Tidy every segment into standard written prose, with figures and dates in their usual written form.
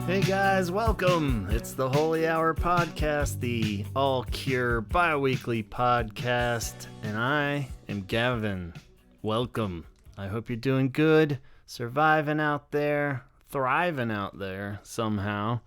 Hey guys, welcome! It's the Holy Hour Podcast, the All Cure bi-weekly podcast, and I am Gavin. Welcome. I hope you're doing good, surviving out there, thriving out there somehow,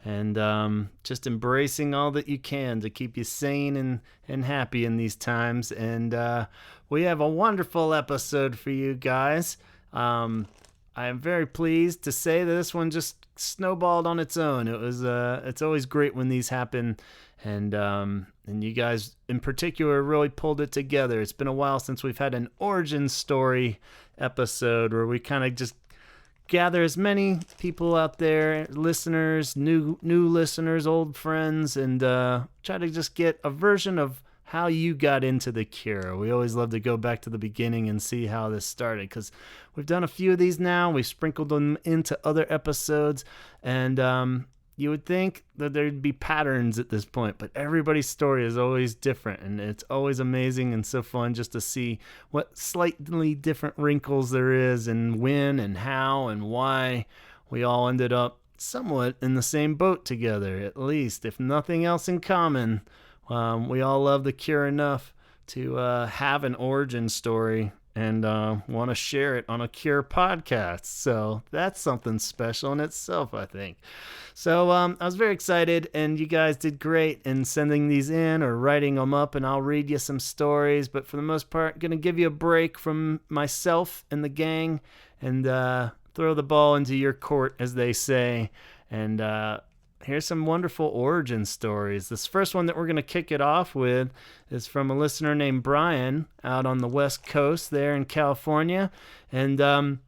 and just embracing all that you can to keep you sane and happy in these times. And we have a wonderful episode for you guys. I am very pleased to say that this one just snowballed on its own. It's always great when these happen, and you guys in particular really pulled it together. It's been a while since we've had an origin story episode where we kind of just gather as many people out there, listeners, new listeners, old friends, and try to just get a version of how you got into the Cure. We always love to go back to the beginning and see how this started, because we've done a few of these now. We've sprinkled them into other episodes, and you would think that there'd be patterns at this point, but everybody's story is always different, and it's always amazing and so fun just to see what slightly different wrinkles there is, and when and how and why we all ended up somewhat in the same boat together, at least, if nothing else in common. We all love the Cure enough to have an origin story and want to share it on a Cure podcast. So that's something special in itself, I think. So I was very excited, and you guys did great in sending these in or writing them up, and I'll read you some stories. But for the most part, I'm going to give you a break from myself and the gang and throw the ball into your court, as they say. And here's some wonderful origin stories. This first one that we're going to kick it off with is from a listener named Brian out on the West Coast there in California. And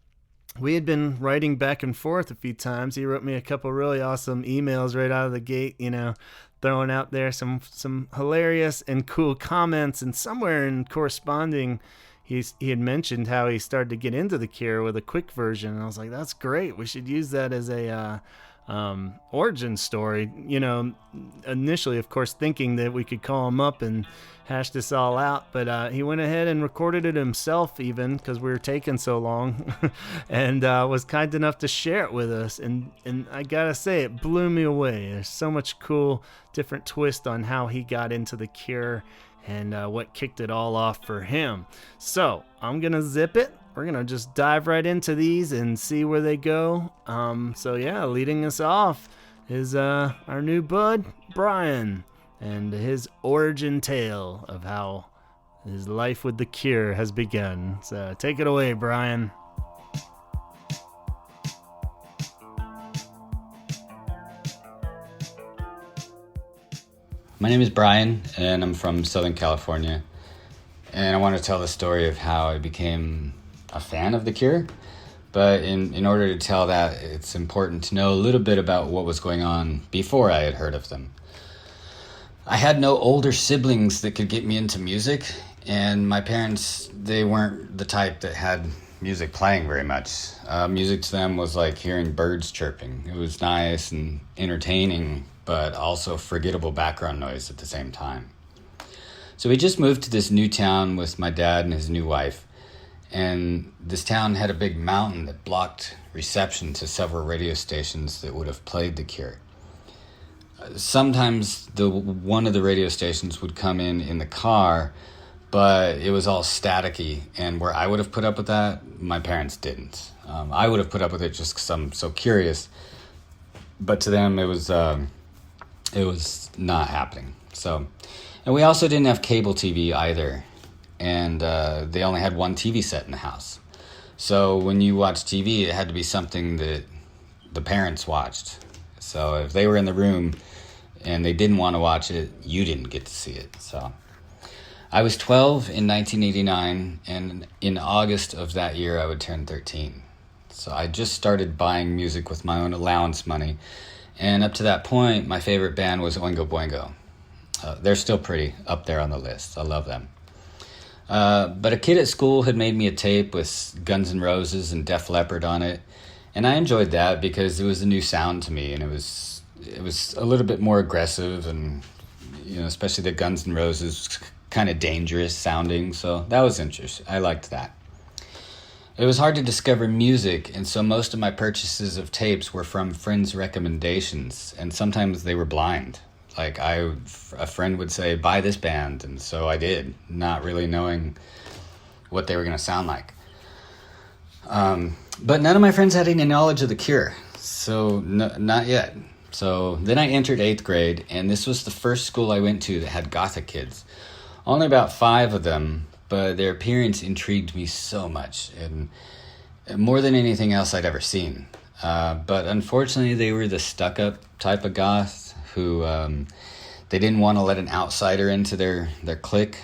we had been writing back and forth a few times. He wrote me a couple really awesome emails right out of the gate, throwing out there some hilarious and cool comments. And somewhere in corresponding, he had mentioned how he started to get into the Cure with a quick version. And I was like, that's great. We should use that as a origin story, initially, of course, thinking that we could call him up and hash this all out, but he went ahead and recorded it himself, even because we were taking so long, and was kind enough to share it with us, and I gotta say, it blew me away. There's so much cool different twist on how he got into the Cure and what kicked it all off for him. So I'm gonna zip it. We're going to just dive right into these and see where they go. Leading us off is our new bud, Brian, and his origin tale of how his life with the Cure has begun. So take it away, Brian. My name is Brian, and I'm from Southern California. And I want to tell the story of how I became a fan of the Cure, but in order to tell that, it's important to know a little bit about what was going on before I had heard of them. I had no older siblings that could get me into music, and my parents, they weren't the type that had music playing very much. Music to them was like hearing birds chirping. It was nice and entertaining, but also forgettable background noise at the same time. So we just moved to this new town with my dad and his new wife. And this town had a big mountain that blocked reception to several radio stations that would have played the Cure. Sometimes one of the radio stations would come in the car, but it was all staticky. And where I would have put up with that, my parents didn't. I would have put up with it just because I'm so curious. But to them, it was not happening. And we also didn't have cable TV either. And they only had one TV set in the house. So when you watch TV, it had to be something that the parents watched. So if they were in the room and they didn't want to watch it, you didn't get to see it. So I was 12 in 1989, and in August of that year, I would turn 13. So I just started buying music with my own allowance money. And up to that point, my favorite band was Oingo Boingo. They're still pretty up there on the list. I love them. But a kid at school had made me a tape with Guns N' Roses and Def Leppard on it, and I enjoyed that because it was a new sound to me, and it was a little bit more aggressive, and especially the Guns N' Roses, kind of dangerous sounding. So that was interesting. I liked that. It was hard to discover music, and so most of my purchases of tapes were from friends' recommendations, and sometimes they were blind. Like a friend would say, buy this band, and so I did, not really knowing what they were going to sound like. But none of my friends had any knowledge of The Cure, so not yet. So then I entered 8th grade, and this was the first school I went to that had Gothic kids. Only about 5 of them, but their appearance intrigued me so much, and more than anything else I'd ever seen. But unfortunately, they were the stuck-up type of goth who they didn't want to let an outsider into their clique,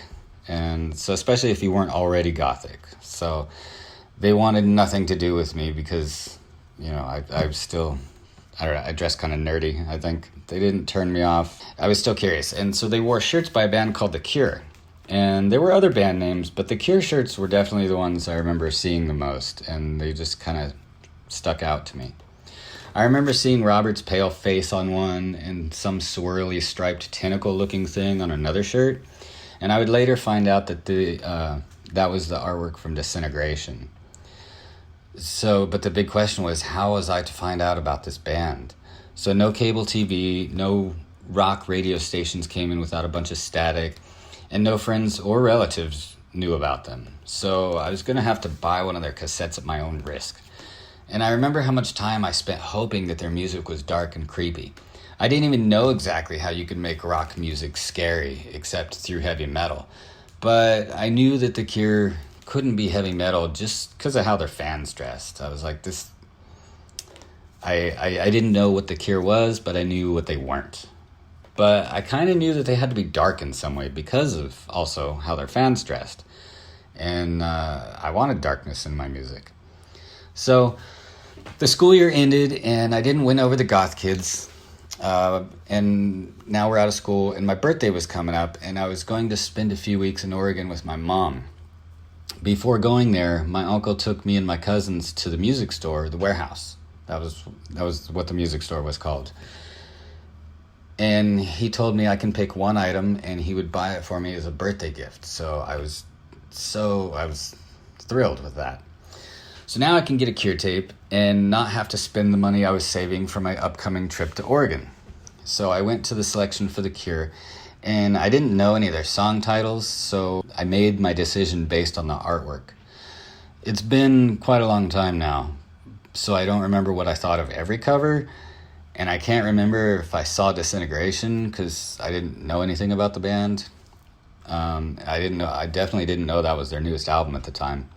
and so especially if you weren't already Gothic. So they wanted nothing to do with me because, I was still, I don't know, I dressed kind of nerdy, I think. They didn't turn me off. I was still curious, and so they wore shirts by a band called The Cure. And there were other band names, but the Cure shirts were definitely the ones I remember seeing the most, and they just kind of stuck out to me. I remember seeing Robert's pale face on one and some swirly striped tentacle-looking thing on another shirt, and I would later find out that that was the artwork from Disintegration. But the big question was, how was I to find out about this band? So no cable TV, no rock radio stations came in without a bunch of static, and no friends or relatives knew about them. So I was going to have to buy one of their cassettes at my own risk. And I remember how much time I spent hoping that their music was dark and creepy. I didn't even know exactly how you could make rock music scary, except through heavy metal. But I knew that The Cure couldn't be heavy metal just because of how their fans dressed. I was like, I didn't know what The Cure was, but I knew what they weren't. But I kind of knew that they had to be dark in some way because of also how their fans dressed. And I wanted darkness in my music. So the school year ended, and I didn't win over the goth kids. And now we're out of school, and my birthday was coming up, and I was going to spend a few weeks in Oregon with my mom. Before going there, my uncle took me and my cousins to the music store, the Warehouse. That was what the music store was called. And he told me I can pick one item and he would buy it for me as a birthday gift. So I was thrilled with that. So now I can get a Cure tape and not have to spend the money I was saving for my upcoming trip to Oregon. So I went to the selection for The Cure, and I didn't know any of their song titles, so I made my decision based on the artwork. It's been quite a long time now, so I don't remember what I thought of every cover. And I can't remember if I saw Disintegration because I didn't know anything about the band. I definitely didn't know that was their newest album at the time.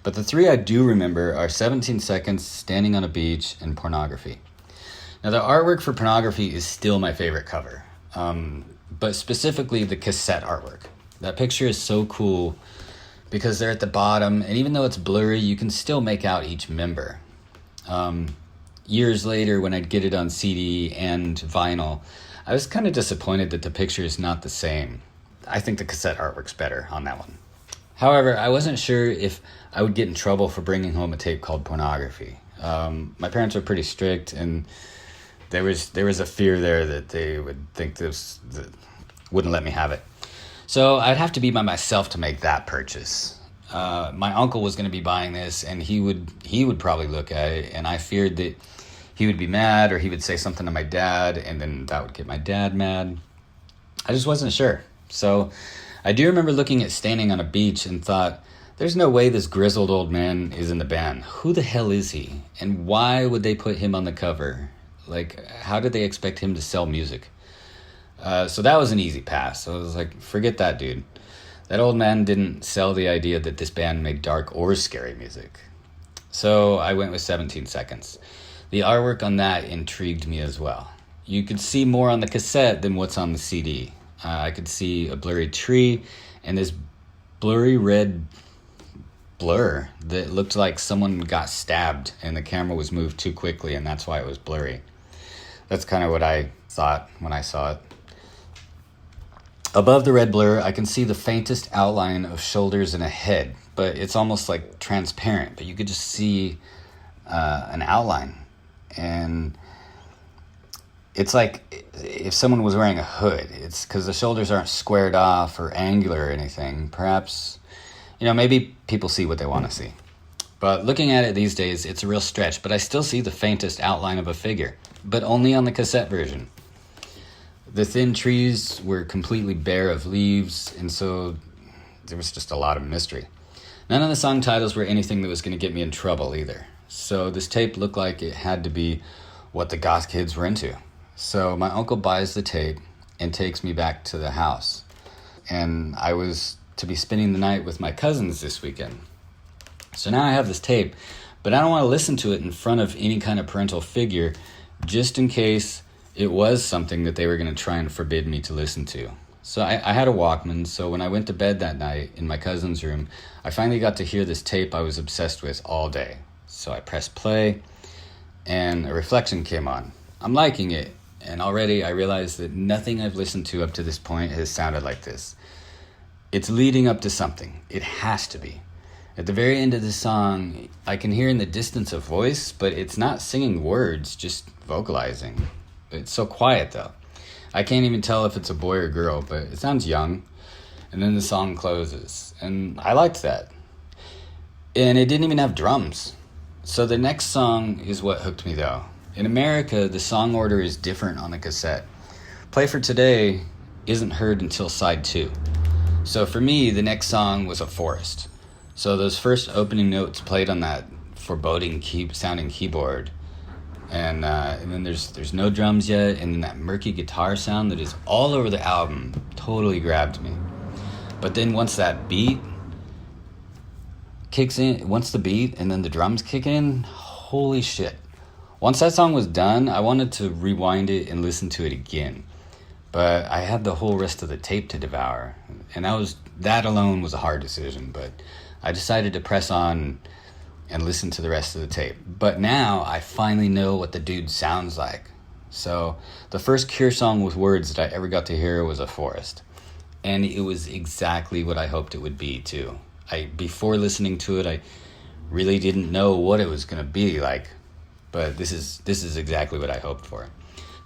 But the 3 I do remember are 17 Seconds, Standing on a Beach, and Pornography. Now the artwork for Pornography is still my favorite cover, but specifically the cassette artwork. That picture is so cool because they're at the bottom, and even though it's blurry, you can still make out each member. Years later, when I'd get it on CD and vinyl, I was kind of disappointed that the picture is not the same. I think the cassette artwork's better on that one. However, I wasn't sure if I would get in trouble for bringing home a tape called Pornography. My parents were pretty strict, and there was a fear there that they would think that wouldn't let me have it. So I'd have to be by myself to make that purchase. My uncle was going to be buying this, and he would probably look at it, and I feared that he would be mad, or he would say something to my dad, and then that would get my dad mad. I just wasn't sure. So I do remember looking at Standing on a Beach and thought, there's no way this grizzled old man is in the band. Who the hell is he? And why would they put him on the cover? Like, how did they expect him to sell music? So that was an easy pass. So I was like, forget that dude. That old man didn't sell the idea that this band made dark or scary music. So I went with 17 Seconds. The artwork on that intrigued me as well. You could see more on the cassette than what's on the CD. I could see a blurry tree and this blurry red blur that looked like someone got stabbed and the camera was moved too quickly, and that's why it was blurry. That's kind of what I thought when I saw it. Above the red blur, I can see the faintest outline of shoulders and a head, but it's almost like transparent, but you could just see an outline. And it's like if someone was wearing a hood. It's because the shoulders aren't squared off or angular or anything. Perhaps, maybe people see what they want to see. But looking at it these days, it's a real stretch, but I still see the faintest outline of a figure, but only on the cassette version. The thin trees were completely bare of leaves, and so there was just a lot of mystery. None of the song titles were anything that was going to get me in trouble either. So this tape looked like it had to be what the goth kids were into. So my uncle buys the tape and takes me back to the house. And I was to be spending the night with my cousins this weekend. So now I have this tape, but I don't want to listen to it in front of any kind of parental figure, just in case it was something that they were going to try and forbid me to listen to. So I had a Walkman, so when I went to bed that night in my cousin's room, I finally got to hear this tape I was obsessed with all day. So I pressed play, and a reflection came on. I'm liking it, and already I realized that nothing I've listened to up to this point has sounded like this. It's leading up to something. It has to be. At the very end of the song, I can hear in the distance a voice, but it's not singing words, just vocalizing. It's so quiet, though. I can't even tell if it's a boy or girl, but it sounds young. And then the song closes, and I liked that. And it didn't even have drums. So the next song is what hooked me, though. In America, the song order is different on the cassette. Play for Today isn't heard until side 2. So for me, the next song was A Forest. So those first opening notes played on that foreboding sounding keyboard, and then there's no drums yet, and then that murky guitar sound that is all over the album totally grabbed me. But then once that beat kicks in, once the beat and then the drums kick in, holy shit. Once that song was done, I wanted to rewind it and listen to it again. But I had the whole rest of the tape to devour, and that alone was a hard decision, but I decided to press on and listen to the rest of the tape. But now I finally know what the dude sounds like. So the first Cure song with words that I ever got to hear was A Forest. And it was exactly what I hoped it would be too. Before listening to it, I really didn't know what it was going to be like. But this is exactly what I hoped for.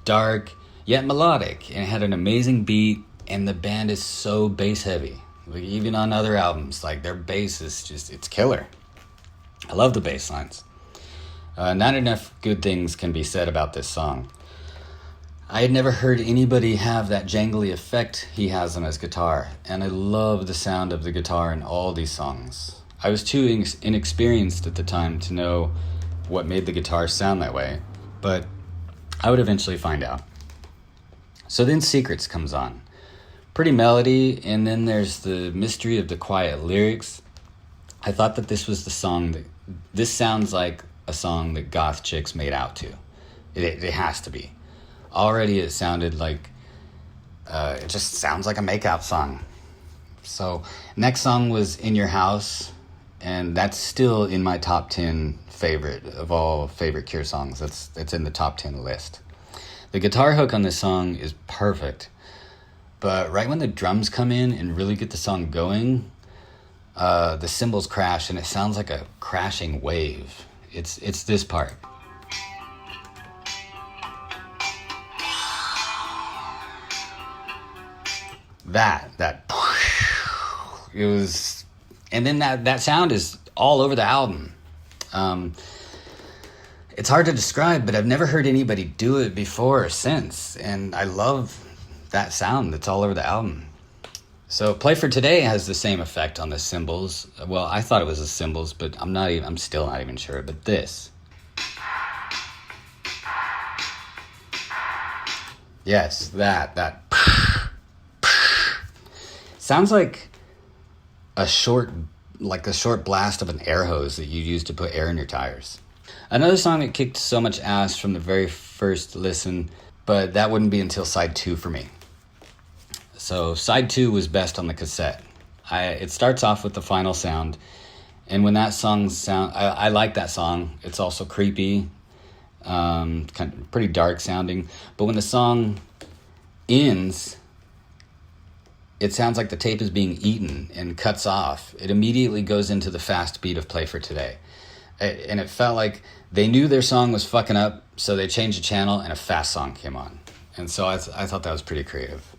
Dark, yet melodic, and it had an amazing beat, and the band is so bass heavy. Like even on other albums, like their bass is just, it's killer. I love the bass lines. Not enough good things can be said about this song. I had never heard anybody have that jangly effect he has on his guitar, and I love the sound of the guitar in all these songs. I was too inexperienced at the time to know what made the guitar sound that way, but I would eventually find out. So then Secrets comes on. Pretty melody, and then there's the mystery of the quiet lyrics. I thought that this was the song this sounds like a song that goth chicks made out to. It has to be. Already it sounded like, it just sounds like a makeout song. So next song was In Your House, and that's still in my top 10 favorite of all favorite Cure songs. It's in the top 10 list. The guitar hook on this song is perfect, but right when the drums come in and really get the song going, the cymbals crash and it sounds like a crashing wave. It's this part. That it was, and then that sound is all over the album. It's hard to describe, but I've never heard anybody do it before or since, and I love that sound that's all over the album. So Play for Today has the same effect on the cymbals. Well, I thought it was the cymbals, but I'm still not even sure. But this, yes, that sounds like a short blast of an air hose that you use to put air in your tires. Another song that kicked so much ass from the very first listen, but that wouldn't be until side 2 for me. So side 2 was best on the cassette. It starts off with the final sound, and when that song I like that song. It's also creepy, kind of pretty dark sounding. But when the song ends, it sounds like the tape is being eaten and cuts off. It immediately goes into the fast beat of Play for Today. And it felt like they knew their song was fucking up, so they changed the channel and a fast song came on. And so I thought that was pretty creative.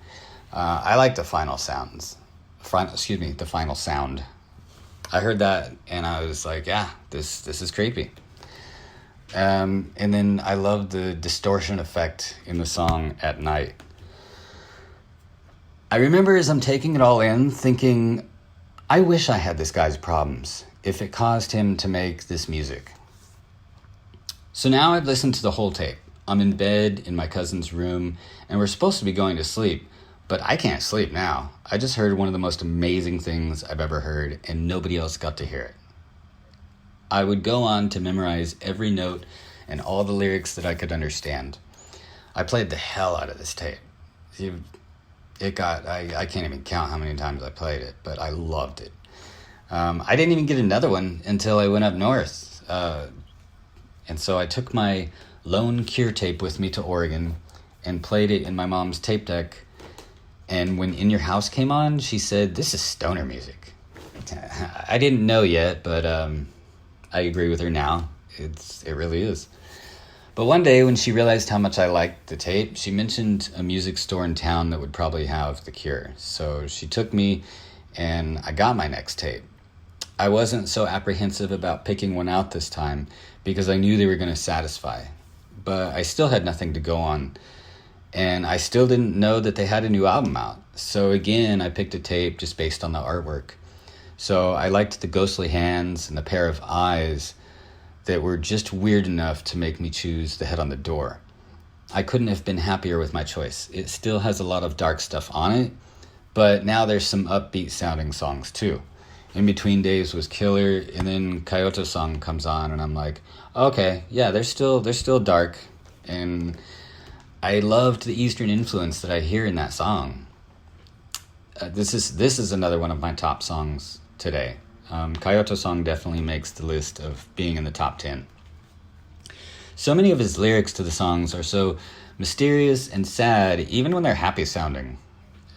I like the final sound. I heard that and I was like, yeah, this is creepy. And then I love the distortion effect in the song At Night. I remember as I'm taking it all in, thinking, I wish I had this guy's problems if it caused him to make this music. So now I've listened to the whole tape. I'm in bed in my cousin's room, and we're supposed to be going to sleep, but I can't sleep now. I just heard one of the most amazing things I've ever heard, and nobody else got to hear it. I would go on to memorize every note and all the lyrics that I could understand. I played the hell out of this tape. I can't even count how many times I played it, but I loved it. I didn't even get another one until I went up north. And so I took my Lone Cure tape with me to Oregon and played it in my mom's tape deck. And when In Your House came on, she said, "This is stoner music." I didn't know yet, but I agree with her now. It really is. But one day when she realized how much I liked the tape, she mentioned a music store in town that would probably have The Cure. So she took me and I got my next tape. I wasn't so apprehensive about picking one out this time because I knew they were going to satisfy. But I still had nothing to go on. And I still didn't know that they had a new album out. So again, I picked a tape just based on the artwork. So I liked the ghostly hands and the pair of eyes that were just weird enough to make me choose The Head on the Door. I couldn't have been happier with my choice. It still has a lot of dark stuff on it, but now there's some upbeat sounding songs too. In Between Days was killer, and then Kyoto Song comes on and I'm like, okay, yeah, they're still dark, and I loved the Eastern influence that I hear in that song. This is another one of my top songs today. Kyoto Song definitely makes the list of being in the top 10. So many of his lyrics to the songs are so mysterious and sad, even when they're happy sounding.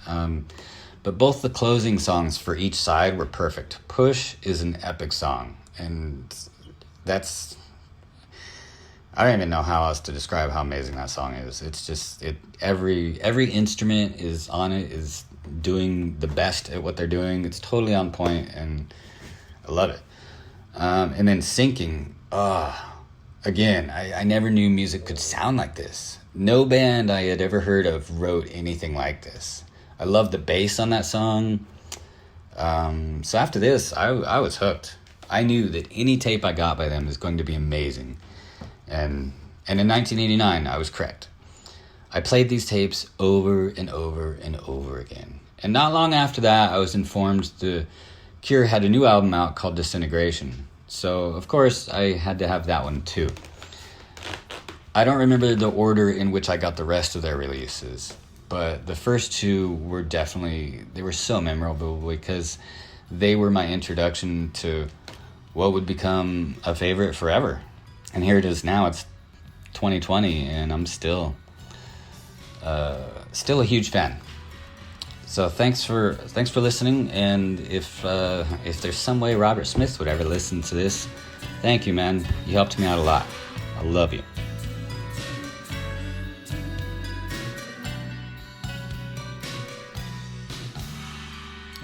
But both the closing songs for each side were perfect. Push is an epic song, and that's... I don't even know how else to describe how amazing that song is. It's just... Every instrument is on it, is doing the best at what they're doing. It's totally on point, and I love it. And then Sinking, again, I never knew music could sound like this. No band I had ever heard of wrote anything like this. I love the bass on that song. So after this, I was hooked. I knew that any tape I got by them is going to be amazing. And in 1989, I was correct. I played these tapes over and over and over again. And not long after that, I was informed the Cure had a new album out called Disintegration. So, of course, I had to have that one too. I don't remember the order in which I got the rest of their releases, but the first two were they were so memorable because they were my introduction to what would become a favorite forever. And here it is now, it's 2020, and I'm still a huge fan. So thanks for listening, and if there's some way Robert Smith would ever listen to this, thank you, man. You helped me out a lot. I love you.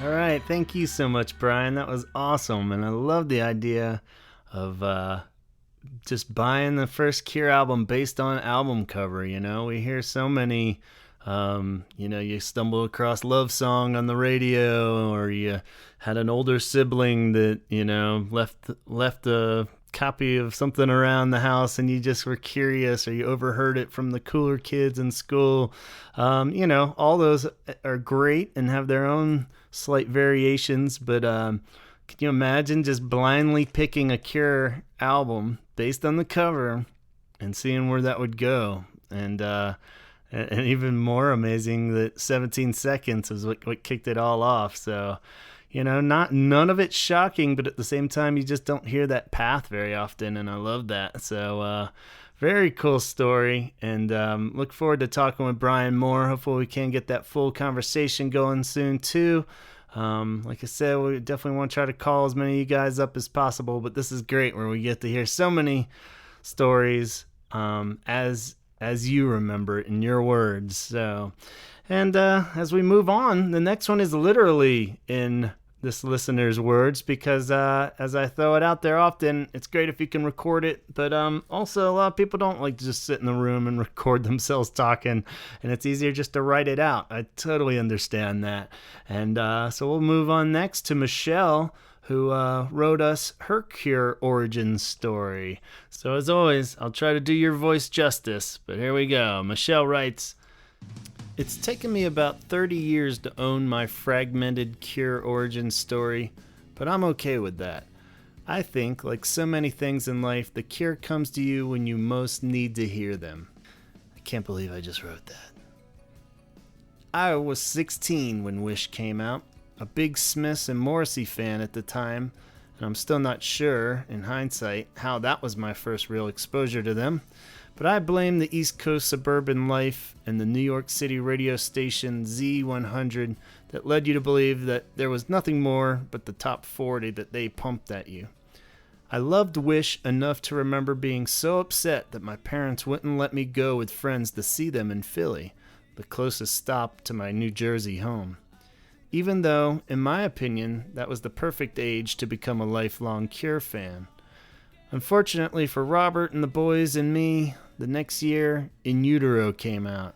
All right, thank you so much, Brian. That was awesome, and I love the idea of just buying the first Cure album based on album cover. You know, we hear so many. You stumble across Love Song on the radio, or you had an older sibling that, left a copy of something around the house and you just were curious, or you overheard it from the cooler kids in school. All those are great and have their own slight variations, but can you imagine just blindly picking a Cure album based on the cover and seeing where that would go? And even more amazing that 17 Seconds is what kicked it all off. So, none of it's shocking, but at the same time, you just don't hear that path very often, and I love that. So, very cool story, and look forward to talking with Brian more. Hopefully we can get that full conversation going soon, too. Like I said, we definitely want to try to call as many of you guys up as possible, but this is great where we get to hear so many stories as you remember it in your words. So, and as we move on, the next one is literally in this listener's words because as I throw it out there often, it's great if you can record it, but also a lot of people don't like to just sit in the room and record themselves talking, and it's easier just to write it out. I totally understand that. And so we'll move on next to Michele, who wrote us her Cure origin story. So as always, I'll try to do your voice justice, but here we go. Michele writes, "It's taken me about 30 years to own my fragmented Cure origin story, but I'm okay with that. I think, like so many things in life, the Cure comes to you when you most need to hear them." I can't believe I just wrote that. I was 16 when Wish came out, a big Smiths and Morrissey fan at the time, and I'm still not sure, in hindsight, how that was my first real exposure to them. But I blame the East Coast suburban life and the New York City radio station Z100 that led you to believe that there was nothing more but the top 40 that they pumped at you. I loved Wish enough to remember being so upset that my parents wouldn't let me go with friends to see them in Philly, the closest stop to my New Jersey home. Even though, in my opinion, that was the perfect age to become a lifelong Cure fan. Unfortunately for Robert and the boys and me, the next year, In Utero came out.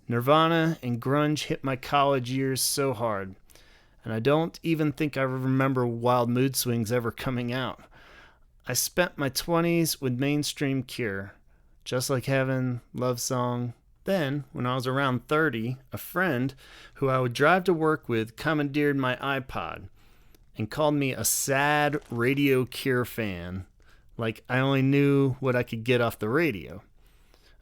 Nirvana and grunge hit my college years so hard, and I don't even think I remember Wild Mood Swings ever coming out. I spent my 20s with mainstream Cure, Just Like Heaven, Love Song. Then, when I was around 30, a friend who I would drive to work with commandeered my iPod and called me a sad radio Cure fan, like I only knew what I could get off the radio.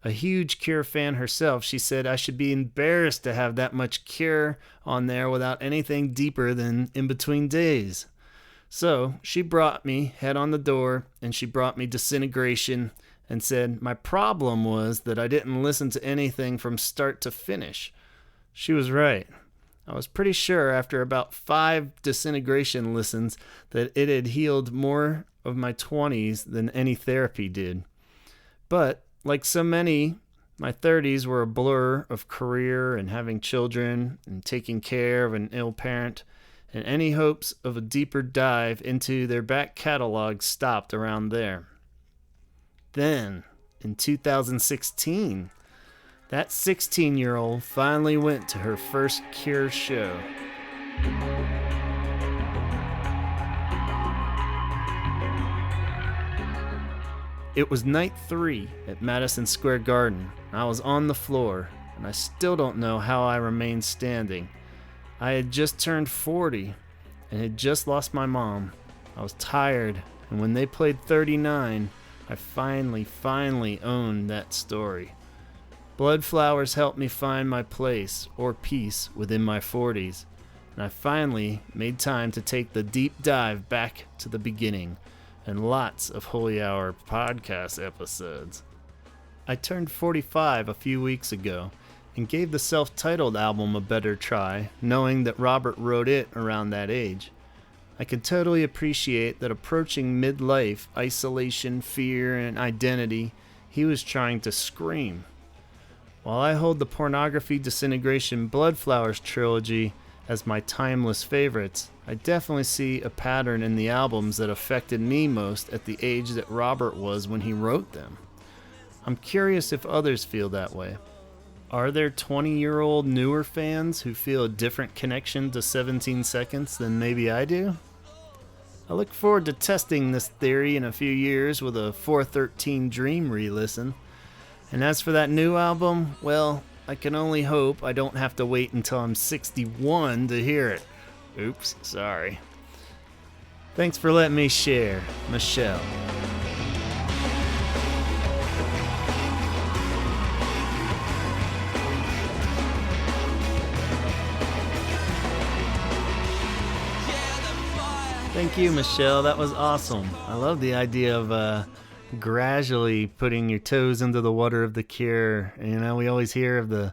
A huge Cure fan herself, she said I should be embarrassed to have that much Cure on there without anything deeper than In Between Days. So she brought me Head on the Door, and she brought me Disintegration, and said my problem was that I didn't listen to anything from start to finish. She was right. I was pretty sure after about 5 Disintegration listens that it had healed more of my 20s than any therapy did. But, like so many, my 30s were a blur of career and having children and taking care of an ill parent, and any hopes of a deeper dive into their back catalog stopped around there. Then, in 2016, that 16-year-old finally went to her first Cure show. It was night 3 at Madison Square Garden. I was on the floor, and I still don't know how I remained standing. I had just turned 40 and had just lost my mom. I was tired, and when they played 39, I finally owned that story. Blood Flowers helped me find my place, or peace, within my 40s, and I finally made time to take the deep dive back to the beginning, and lots of Holy Hour podcast episodes. I turned 45 a few weeks ago, and gave the self-titled album a better try, knowing that Robert wrote it around that age. I can totally appreciate that approaching midlife, isolation, fear, and identity, he was trying to scream. While I hold the Pornography, Disintegration, Blood Flowers trilogy as my timeless favorites, I definitely see a pattern in the albums that affected me most at the age that Robert was when he wrote them. I'm curious if others feel that way. Are there 20-year-old newer fans who feel a different connection to 17 Seconds than maybe I do? I look forward to testing this theory in a few years with a 413 Dream re-listen. And as for that new album, well, I can only hope I don't have to wait until I'm 61 to hear it. Oops, sorry. Thanks for letting me share, Michele. Thank you, Michele. That was awesome. I love the idea of gradually putting your toes into the water of the Cure. You know, we always hear of the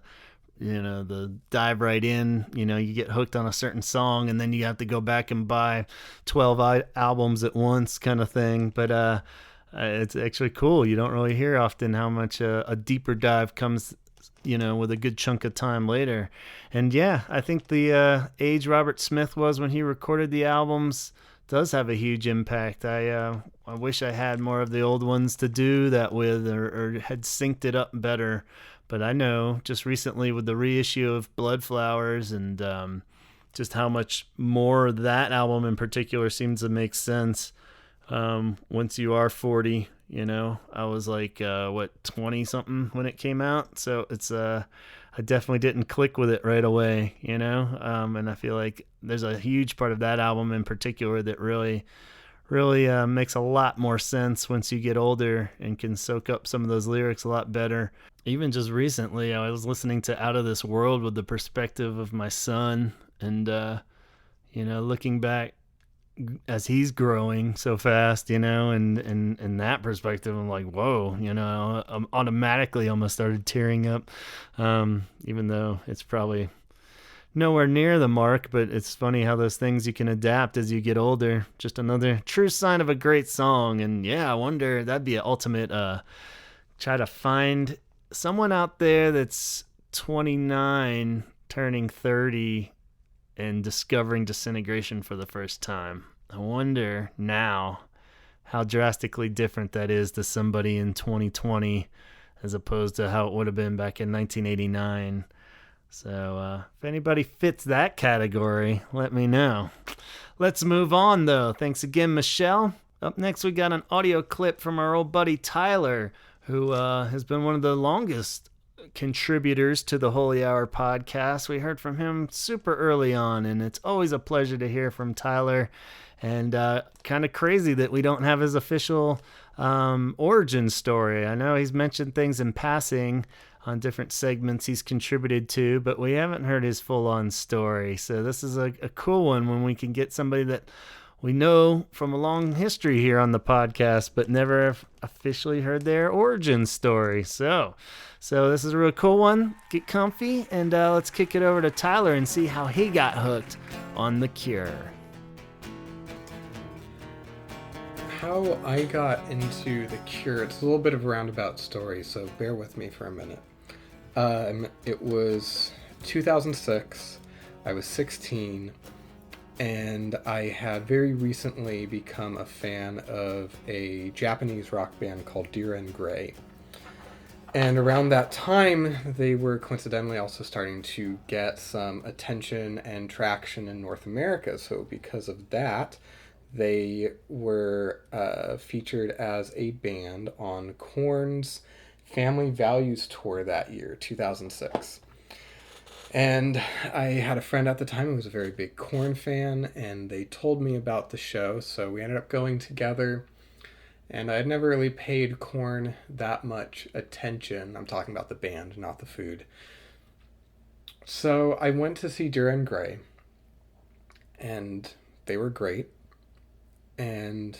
dive right in. You know, you get hooked on a certain song and then you have to go back and buy 12 albums at once kind of thing. But it's actually cool. You don't really hear often how much a deeper dive comes with a good chunk of time later. And yeah, I think the age Robert Smith was when he recorded the albums does have a huge impact. I wish I had more of the old ones to do that with, or had synced it up better. But I know just recently with the reissue of Blood Flowers and just how much more that album in particular seems to make sense once you are 40. I was like 20 something when it came out, so it's I definitely didn't click with it right away, and I feel like there's a huge part of that album in particular that really makes a lot more sense once you get older and can soak up some of those lyrics a lot better. Even just recently, I was listening to Out of This World with the perspective of my son, and looking back as he's growing so fast, and in that perspective, I'm like, whoa, I'm automatically almost started tearing up, even though it's probably nowhere near the mark. But it's funny how those things you can adapt as you get older. Just another true sign of a great song. And yeah, I wonder, that'd be an ultimate try to find someone out there that's 29 turning 30 and discovering Disintegration for the first time. I wonder now how drastically different that is to somebody in 2020 as opposed to how it would have been back in 1989. So if anybody fits that category, let me know. Let's move on, though. Thanks again, Michele. Up next, we got an audio clip from our old buddy Tyler, who has been one of the longest contributors to the Holy Hour podcast. We heard from him super early on, and it's always a pleasure to hear from Tyler. And kind of crazy that we don't have his official origin story. I know he's mentioned things in passing on different segments he's contributed to, but we haven't heard his full-on story. So this is a cool one when we can get somebody that we know from a long history here on the podcast, but never have officially heard their origin story. So this is a real cool one. Get comfy, and let's kick it over to Tyler and see how he got hooked on The Cure. How I got into The Cure, it's a little bit of a roundabout story, so bear with me for a minute. It was 2006. I was 16. And I had very recently become a fan of a Japanese rock band called Dir en Grey. And around that time, they were coincidentally also starting to get some attention and traction in North America. So because of that, they were featured as a band on Korn's Family Values Tour that year, 2006. And I had a friend at the time who was a very big Korn fan, and they told me about the show, so we ended up going together. And I had never really paid Korn that much attention. I'm talking about the band, not the food. So I went to see Dir en Grey, and they were great. And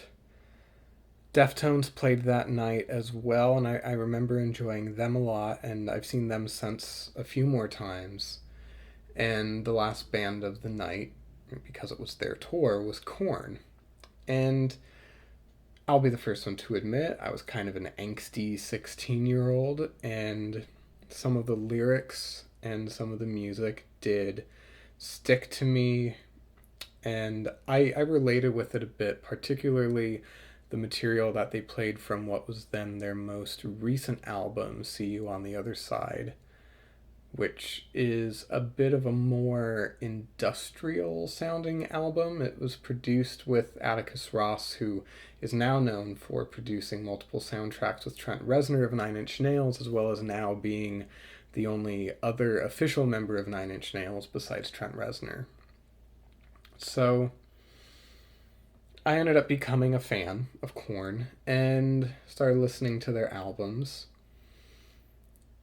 Deftones played that night as well, and I remember enjoying them a lot, and I've seen them since a few more times. And the last band of the night, because it was their tour, was Korn. And I'll be the first one to admit, I was kind of an angsty 16-year-old, and some of the lyrics and some of the music did stick to me, and I related with it a bit, particularly the material that they played from what was then their most recent album, See You on the Other Side, which is a bit of a more industrial sounding album. It was produced with Atticus Ross, who is now known for producing multiple soundtracks with Trent Reznor of Nine Inch Nails, as well as now being the only other official member of Nine Inch Nails besides Trent Reznor. So I ended up becoming a fan of Korn and started listening to their albums.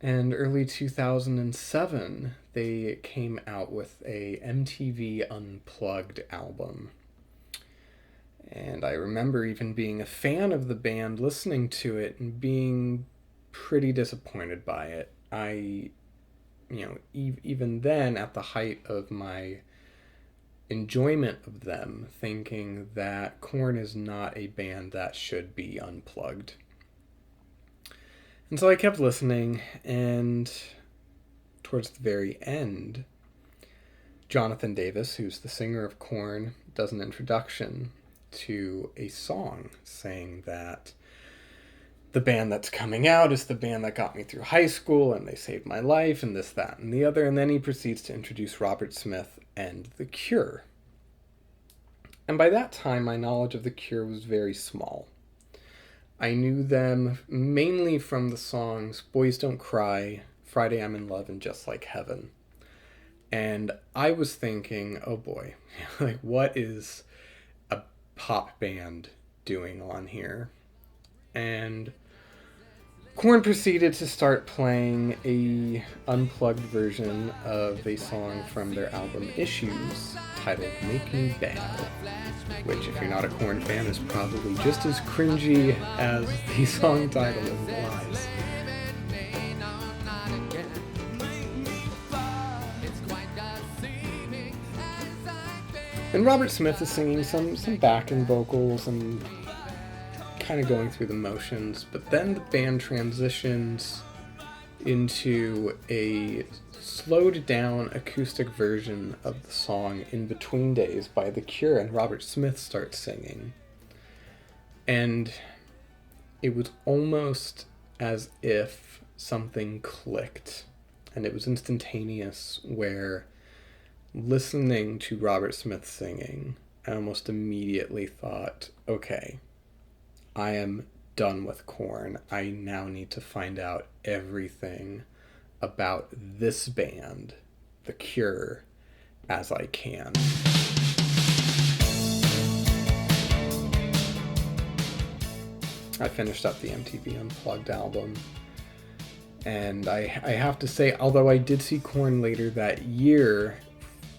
And early 2007, they came out with a MTV Unplugged album. And I remember even being a fan of the band, listening to it, and being pretty disappointed by it. Even then, at the height of my enjoyment of them, thinking that Korn is not a band that should be unplugged. And so I kept listening, and towards the very end, Jonathan Davis, who's the singer of Korn, does an introduction to a song saying that the band that's coming out is the band that got me through high school, and they saved my life, and this, that, and the other. And then he proceeds to introduce Robert Smith and The Cure. And by that time, my knowledge of The Cure was very small. I knew them mainly from the songs Boys Don't Cry, Friday I'm in Love, and Just Like Heaven. And I was thinking, oh boy, like, what is a pop band doing on here? And Korn proceeded to start playing a unplugged version of a song from their album Issues titled Make Me Bad, which, if you're not a Korn fan, is probably just as cringy as the song title implies. And Robert Smith is singing some backing vocals and kind of going through the motions, but then the band transitions into a slowed down acoustic version of the song In Between Days by The Cure, and Robert Smith starts singing. And it was almost as if something clicked, and it was instantaneous, where listening to Robert Smith singing, I almost immediately thought, okay, I am done with Korn. I now need to find out everything about this band, The Cure, as I can. I finished up the MTV Unplugged album, and I have to say, although I did see Korn later that year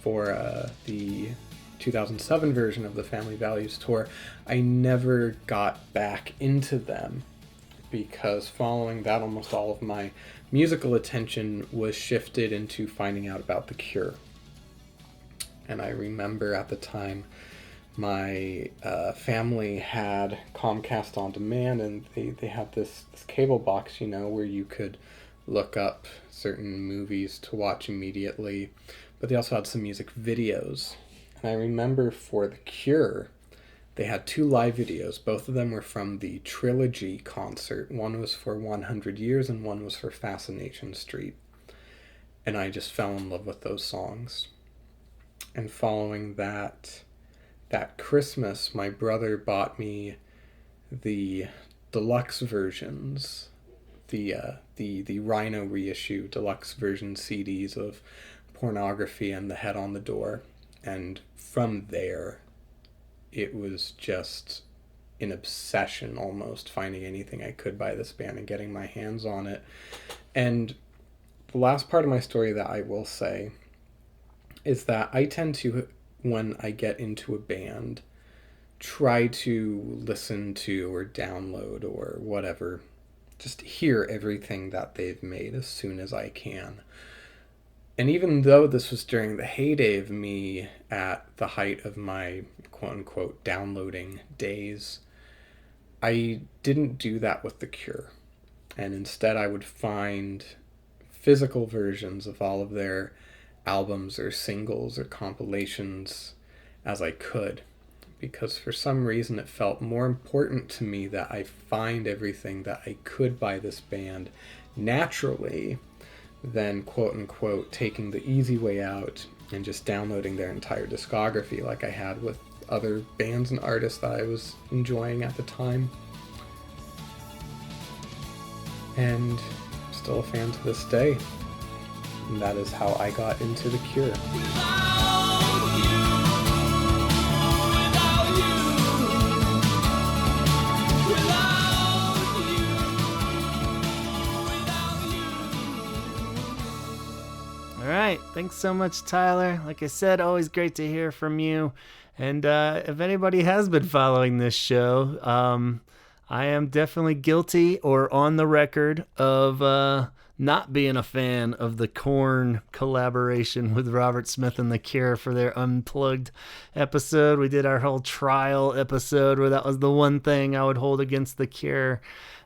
for the 2007 version of the Family Values tour, I never got back into them, because following that, almost all of my musical attention was shifted into finding out about The Cure. And I remember at the time my family had Comcast On Demand, and they had this cable box, where you could look up certain movies to watch immediately, but they also had some music videos. And I remember for The Cure, they had 2 live videos. Both of them were from the Trilogy concert. One was for 100 Years and one was for Fascination Street. And I just fell in love with those songs. And following that Christmas, my brother bought me the deluxe versions, the Rhino reissue deluxe version CDs of Pornography and The Head on the Door. And from there, it was just an obsession almost, finding anything I could by this band and getting my hands on it. And the last part of my story that I will say is that I tend to, when I get into a band, try to listen to or download or whatever, just hear everything that they've made as soon as I can. And even though this was during the heyday of me at the height of my quote-unquote downloading days, I didn't do that with The Cure. And instead I would find physical versions of all of their albums or singles or compilations as I could. Because for some reason it felt more important to me that I find everything that I could by this band naturally than quote-unquote taking the easy way out and just downloading their entire discography like I had with other bands and artists that I was enjoying at the time. And I'm still a fan to this day. And that is how I got into The Cure. All right. Thanks so much, Tyler. Like I said, always great to hear from you. And if anybody has been following this show, I am definitely guilty or on the record of not being a fan of the Korn collaboration with Robert Smith and The Cure for their Unplugged episode. We did our whole trial episode where that was the one thing I would hold against The Cure.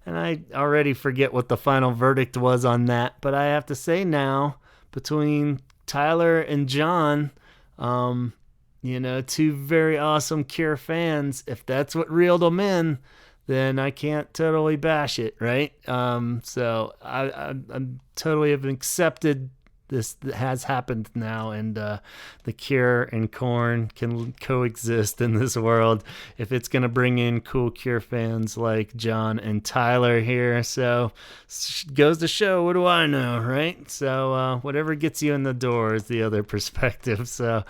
And I already forget what the final verdict was on that. But I have to say now, between Tyler and John. Two very awesome Cure fans. If that's what reeled them in, then I can't totally bash it, right? So I'm totally have accepted this that has happened now, and the Cure and Korn can coexist in this world if it's going to bring in cool Cure fans like John and Tyler here. So goes to show, what do I know, right? So whatever gets you in the door is the other perspective. So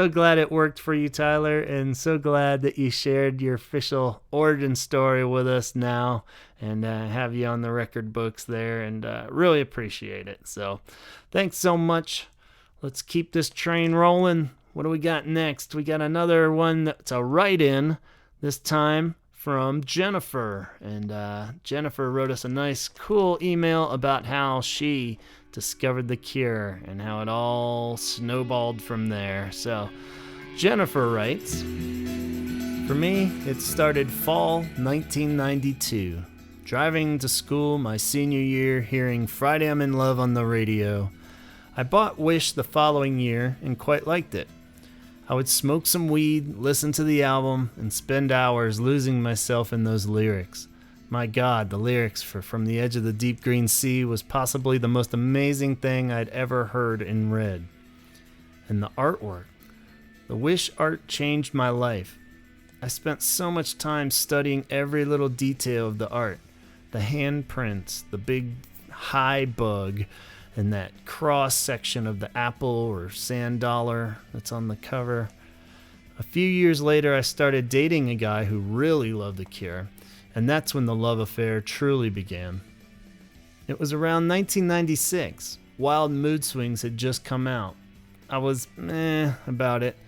glad it worked for you, Tyler, and so glad that you shared your official origin story with us now, and have you on the record books there, and really appreciate it. So thanks so much. Let's keep this train rolling. What do we got next? We got another one that's a write-in, this time from Jennifer. And Jennifer wrote us a nice, cool email about how she discovered the Cure and how it all snowballed from there. So Jennifer writes, "For me, it started fall 1992. Driving to school my senior year, hearing Friday I'm in Love on the radio. I bought Wish the following year and quite liked it. I would smoke some weed, listen to the album, and spend hours losing myself in those lyrics. My God, the lyrics for From the Edge of the Deep Green Sea was possibly the most amazing thing I'd ever heard and read. And the artwork. The Wish art changed my life. I spent so much time studying every little detail of the art. The handprints, the big high bug, and that cross section of the apple or sand dollar that's on the cover. A few years later, I started dating a guy who really loved the Cure, and that's when the love affair truly began. It was around 1996. Wild Mood Swings had just come out. I was about it,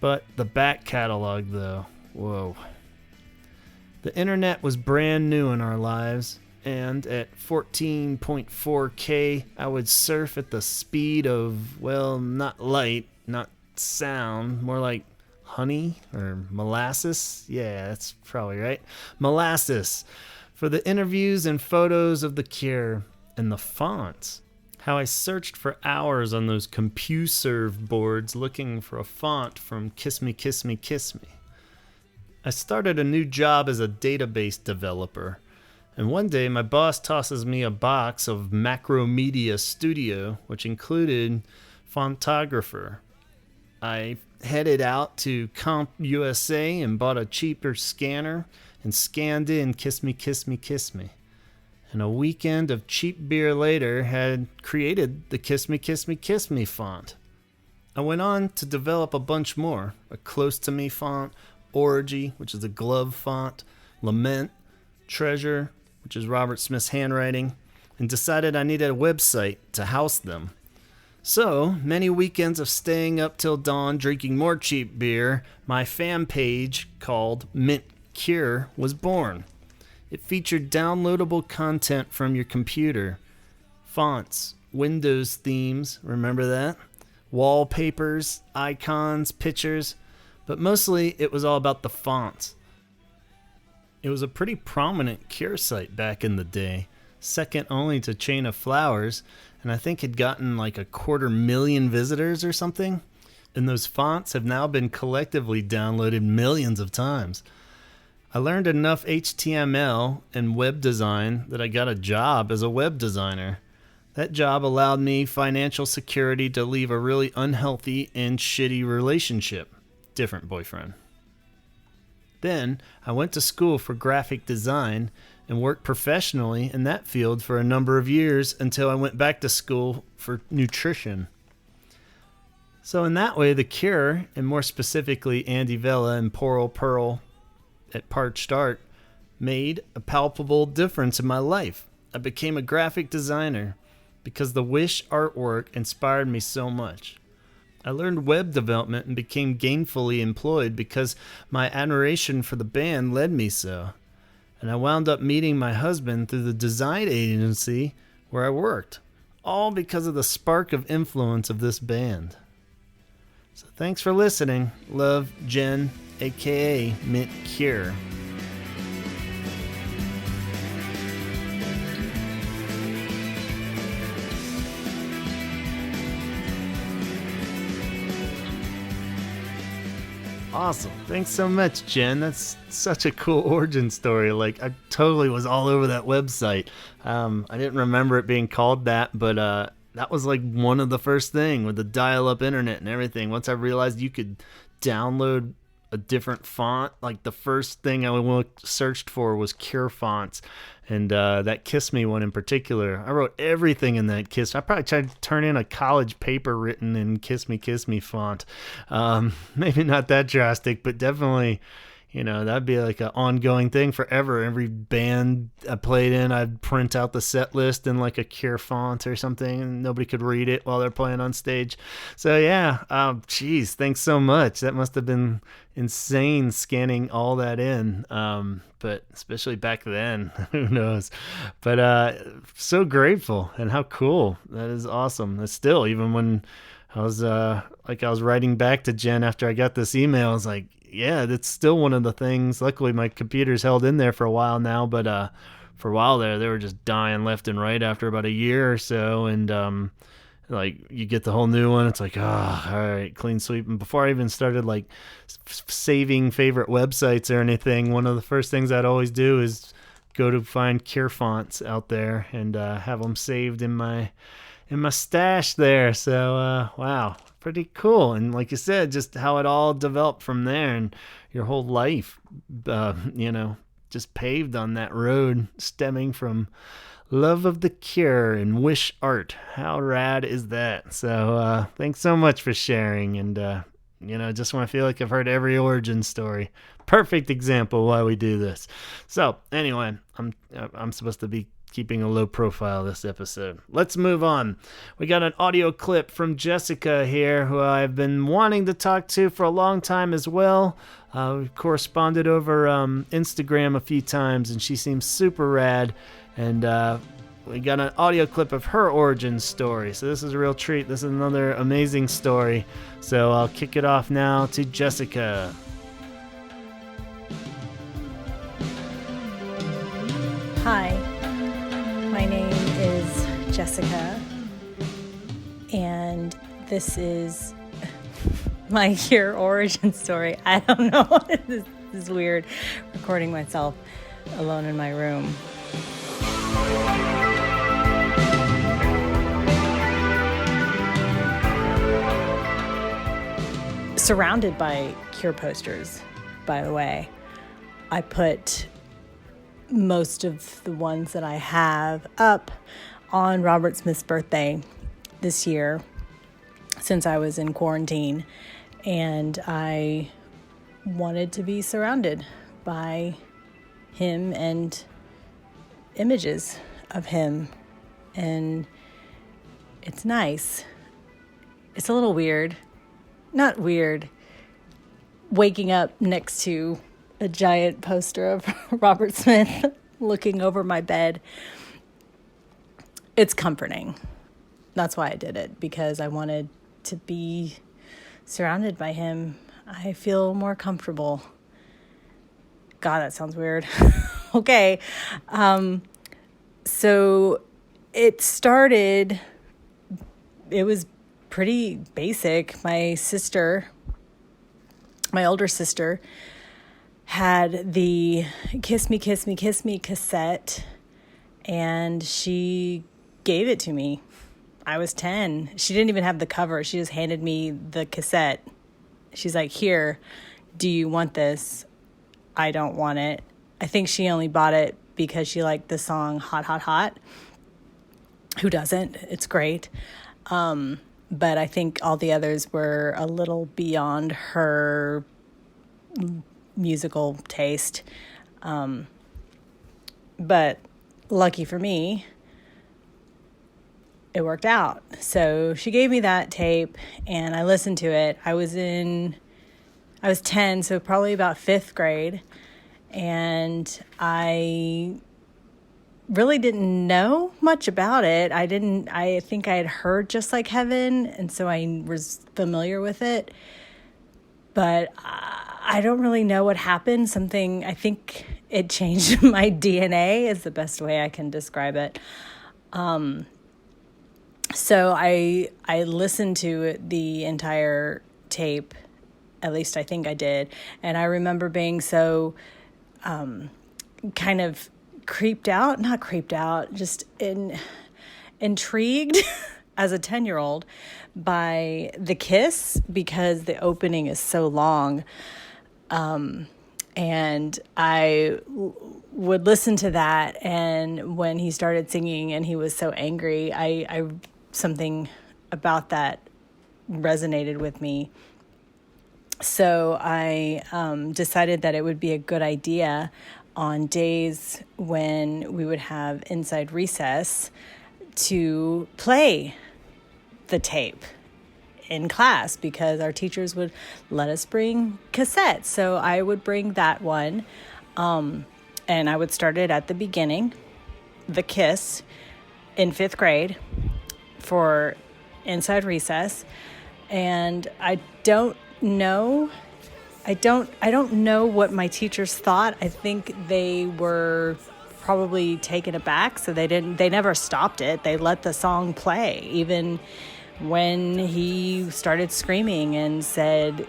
but the back catalog though, whoa. The internet was brand new in our lives, and at 14.4K, I would surf at the speed of, well, not light, not sound, more like honey or molasses. Yeah, that's probably right. Molasses. For the interviews and photos of the Cure, and the fonts. How I searched for hours on those CompuServe boards looking for a font from Kiss Me, Kiss Me, Kiss Me. I started a new job as a database developer, and one day my boss tosses me a box of Macromedia Studio, which included Fontographer. I headed out to Comp USA and bought a cheaper scanner and scanned in Kiss Me, Kiss Me, Kiss Me. And a weekend of cheap beer later had created the Kiss Me, Kiss Me, Kiss Me font. I went on to develop a bunch more, a Close to Me font, Orgy, which is a glove font, Lament, Treasure, which is Robert Smith's handwriting, and decided I needed a website to house them. So, many weekends of staying up till dawn drinking more cheap beer, my fan page called Mint Cure was born. It featured downloadable content from your computer, fonts, Windows themes, remember that? Wallpapers, icons, pictures, but mostly it was all about the fonts. It was a pretty prominent Cure site back in the day, second only to Chain of Flowers, and I think had gotten like 250,000 visitors or something. And those fonts have now been collectively downloaded millions of times. I learned enough HTML and web design that I got a job as a web designer. That job allowed me financial security to leave a really unhealthy and shitty relationship. Different boyfriend. Then I went to school for graphic design and worked professionally in that field for a number of years until I went back to school for nutrition. So in that way, the Cure, and more specifically Andy Vella and Poral Pearl at Parched Art, made a palpable difference in my life. I became a graphic designer because the Wish artwork inspired me so much. I learned web development and became gainfully employed because my admiration for the band led me so. And I wound up meeting my husband through the design agency where I worked, all because of the spark of influence of this band. So thanks for listening. Love, Jen, aka Mint Cure. Awesome. Thanks so much, Jen. That's such a cool origin story. Like, I totally was all over that website. I didn't remember it being called that, but that was like one of the first thing with the dial-up internet and everything. Once I realized you could download a different font, like the first thing I searched for was Cure fonts, and that Kiss Me one in particular. I wrote everything in that Kiss. I probably tried to turn in a college paper written in Kiss Me font. Maybe not that drastic, but definitely, that'd be like an ongoing thing forever. Every band I played in, I'd print out the set list in like a Cure font or something, and nobody could read it while they're playing on stage. So yeah, geez, thanks so much. That must have been insane scanning all that in. But especially back then, who knows? But so grateful, and how cool. That is awesome. That's still, even when I was writing back to Jen after I got this email, I was like, yeah, that's still one of the things. Luckily, my computer's held in there for a while now, but for a while there, they were just dying left and right after about a year or so. And like, you get the whole new one, it's like, all right, clean sweep. And before I even started like saving favorite websites or anything, one of the first things I'd always do is go to find Cure fonts out there and have them saved in my stash there. So wow, pretty cool. And like you said, just how it all developed from there, and your whole life just paved on that road, stemming from love of the Cure and Wish art. How rad is that? So thanks so much for sharing, and just want to feel like I've heard every origin story. Perfect example why we do this. So anyway, I'm supposed to be keeping a low profile this episode. Let's move on. We got an audio clip from Jessica here, who I've been wanting to talk to for a long time as well. We corresponded over Instagram a few times, and she seems super rad. And we got an audio clip of her origin story. So this is a real treat. This is another amazing story. So I'll kick it off now to Jessica. Hi. My name is Jessica, and this is my Cure origin story. I don't know. This is weird, recording myself alone in my room. Surrounded by Cure posters, by the way. I put most of the ones that I have up on Robert Smith's birthday this year, since I was in quarantine, and I wanted to be surrounded by him and images of him, and it's nice. It's a little weird, not weird, waking up next to a giant poster of Robert Smith looking over my bed. It's comforting. That's why I did it, because I wanted to be surrounded by him. I feel more comfortable. God, that sounds weird. Okay. So it was pretty basic. My older sister, had the Kiss Me, Kiss Me, Kiss Me cassette, and she gave it to me. I was 10. She didn't even have the cover. She just handed me the cassette. She's like, here, do you want this? I don't want it. I think she only bought it because she liked the song Hot, Hot, Hot. Who doesn't? It's great. But I think all the others were a little beyond her musical taste. But lucky for me, it worked out. So she gave me that tape and I listened to it. I was 10, so probably about 5th grade. And I really didn't know much about it. I think I had heard Just Like Heaven, and so I was familiar with it. But I don't really know what happened. I think it changed my DNA is the best way I can describe it. So I listened to the entire tape At least I think I did. And I remember being so kind of not creeped out, just intrigued as a 10-year-old by The Kiss, because the opening is so long. And I would listen to that, and when he started singing and he was so angry, I something about that resonated with me. So I decided that it would be a good idea on days when we would have inside recess to play the tape in class, because our teachers would let us bring cassettes. So I would bring that one, and I would start it at the beginning, The Kiss, in 5th grade for inside recess. And I don't know what my teachers thought. I think they were probably taken aback, so they never stopped it. They let the song play, even when he started screaming and said,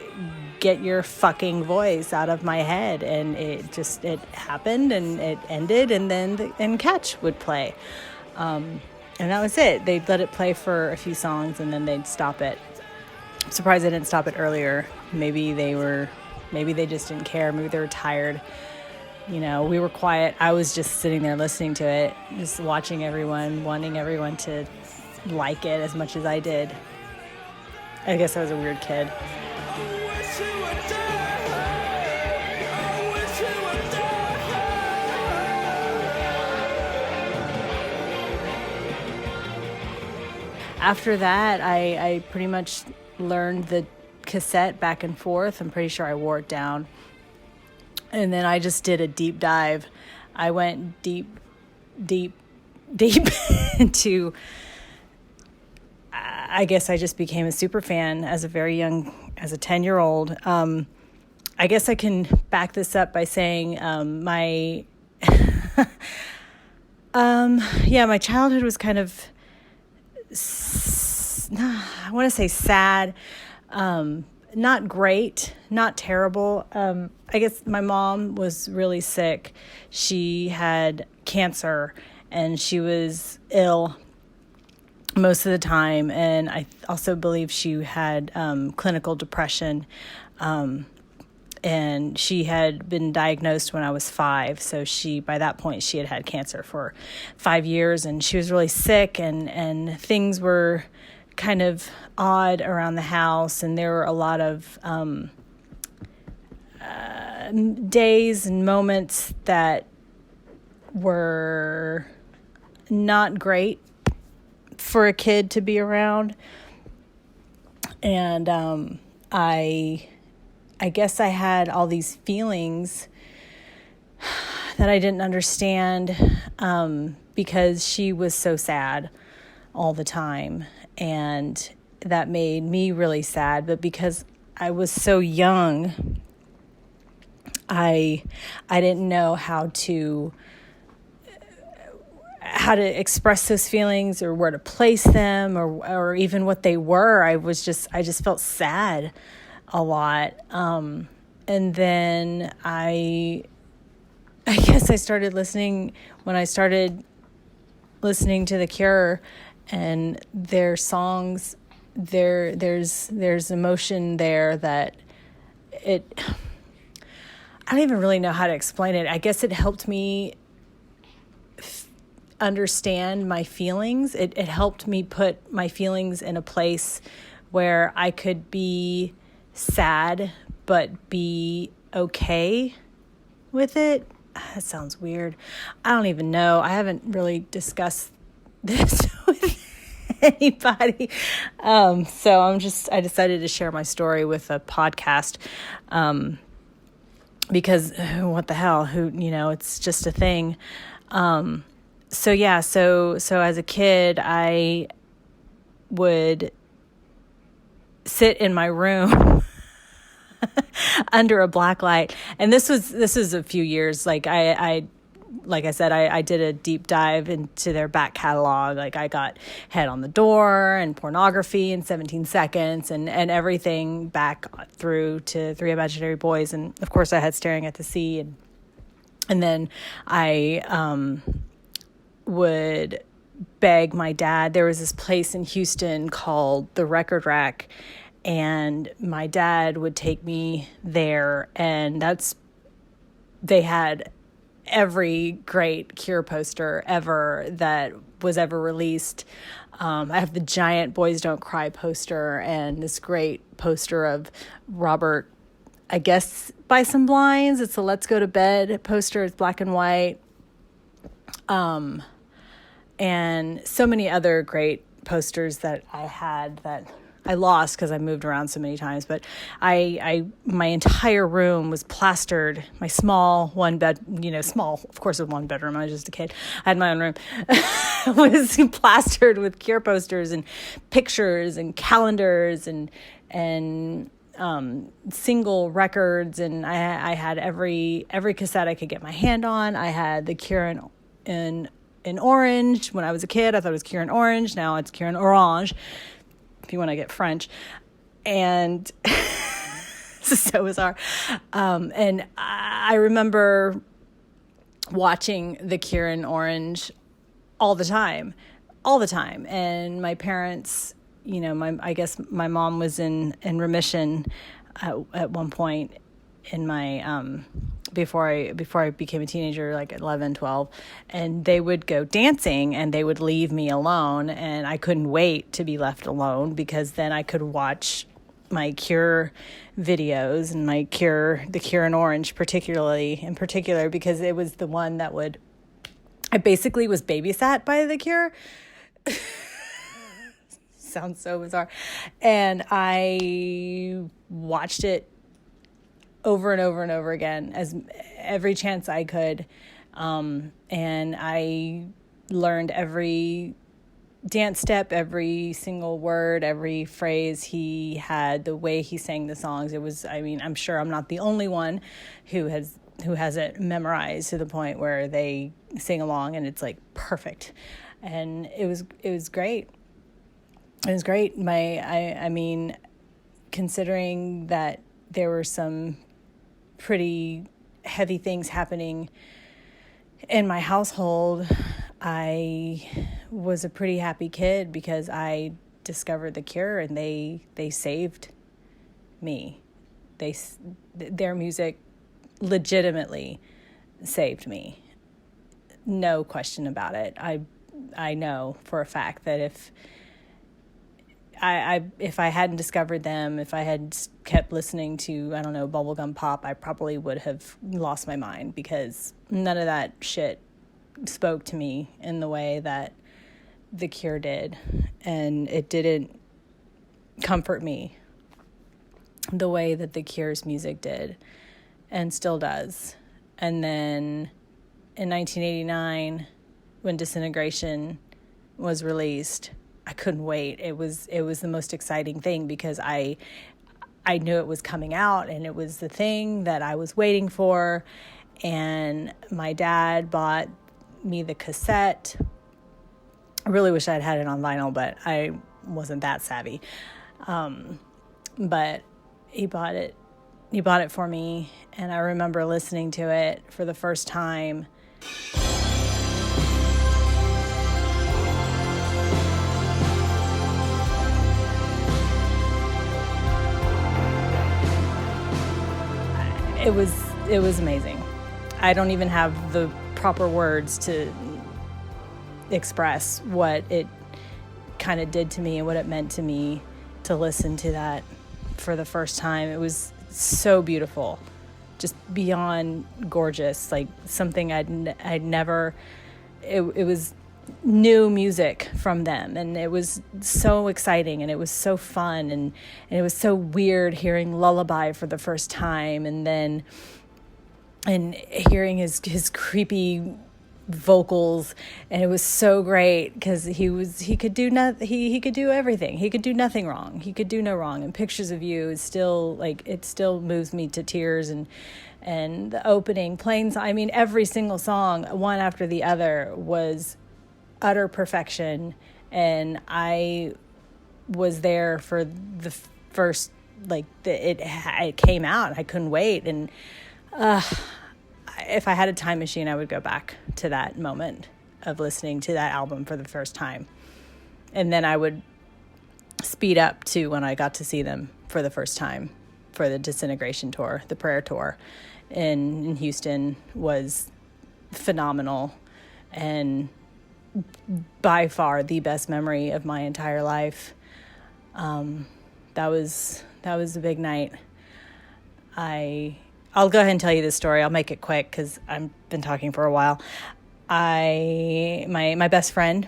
"Get your fucking voice out of my head." And it happened, and it ended, and then Catch would play. And that was it. They'd let it play for a few songs, and then they'd stop it. I'm surprised they didn't stop it earlier. Maybe they just didn't care. Maybe they were tired. We were quiet. I was just sitting there listening to it, just watching everyone, wanting everyone to like it as much as I did. I guess I was a weird kid. After that, I pretty much learned the cassette back and forth. I'm pretty sure I wore it down. And then I just did a deep dive. I went deep into, I guess I just became a super fan as a 10-year-old. I guess I can back this up by saying my childhood was kind of, I want to say sad, not great, not terrible. I guess my mom was really sick. She had cancer, and she was ill most of the time. And I also believe she had clinical depression. And she had been diagnosed when I was 5. So by that point, she had cancer for 5 years, and she was really sick, and things were kind of odd around the house. And there were a lot of days and moments that were not great for a kid to be around. And I guess I had all these feelings that I didn't understand, because she was so sad all the time, and that made me really sad. But because I was so young, I didn't know how to express those feelings, or where to place them, or even what they were. I just felt sad a lot. And then I guess I started listening when I started listening to The Cure and their songs. There's emotion there that I don't even really know how to explain it. I guess it helped me understand my feelings. It helped me put my feelings in a place where I could be sad but be okay with it. That sounds weird. I don't even know. I haven't really discussed this with anybody. So I decided to share my story with a podcast, because what the hell, it's just a thing. So as a kid, I would sit in my room under a black light. And this was a few years, like I like I said, I did a deep dive into their back catalog. Like I got Head on the Door and Pornography in 17 Seconds and everything back through to Three Imaginary Boys. And of course I had Staring at the Sea. And then I would beg my dad. There was this place in Houston called the Record Rack, and my dad would take me there, and they had every great Cure poster ever that was ever released. I have the giant Boys Don't Cry poster and this great poster of Robert, I guess, by some blinds. It's a Let's Go to Bed poster. It's black and white. And so many other great posters that I had that I lost because I moved around so many times. But my entire room was plastered. My small one bed, small, of course, it was one bedroom. I was just a kid. I had my own room. Was plastered with Cure posters and pictures and calendars and single records. And I had every cassette I could get my hand on. I had the Cure in Orange. When I was a kid, I thought it was Cure in Orange. Now it's Cure in Orange, if you want to get French. And this is so bizarre. And I remember watching the Cure in Orange all the time. And my parents, I guess my mom was in remission at one point in my before I became a teenager, like 11, 12, and they would go dancing and they would leave me alone, and I couldn't wait to be left alone because then I could watch my Cure videos and the Cure in Orange in particular, because it was the one that I basically was babysat by the Cure. Sounds so bizarre. And I watched it over and over and over again, as every chance I could. And I learned every dance step, every single word, every phrase he had, the way he sang the songs. It was, I'm sure I'm not the only one who has it memorized to the point where they sing along and it's like perfect. And it was great. It was great. Considering that there were some pretty heavy things happening in my household, I was a pretty happy kid because I discovered the Cure and they saved me. Their music legitimately saved me. No question about it. I know for a fact that if I hadn't discovered them, if I had kept listening to, I don't know, bubblegum pop, I probably would have lost my mind, because none of that shit spoke to me in the way that the Cure did. And it didn't comfort me the way that the Cure's music did and still does. And then in 1989, when Disintegration was released, I couldn't wait. It was the most exciting thing because I knew it was coming out and it was the thing that I was waiting for. And my dad bought me the cassette. I really wish I'd had it on vinyl, but I wasn't that savvy. But he bought it for me, and I remember listening to it for the first time. It was amazing. I don't even have the proper words to express what it kind of did to me and what it meant to me to listen to that for the first time. It was so beautiful, just beyond gorgeous, like something I'd never, it was new music from them, and it was so exciting, and it was so fun, and it was so weird hearing Lullaby for the first time, and hearing his creepy vocals, and it was so great because he could do everything. He could do nothing wrong. He could do no wrong. And Pictures of You is still, like, it still moves me to tears, and and the opening planes. I mean, every single song, one after the other, was utter perfection. And I was there for the first, it came out. I couldn't wait. And if I had a time machine, I would go back to that moment of listening to that album for the first time. And then I would speed up to when I got to see them for the first time for the Disintegration tour. The Prayer tour in Houston was phenomenal and by far the best memory of my entire life. That was a big night. I'll go ahead and tell you this story. I'll make it quick because I've been talking for a while. My best friend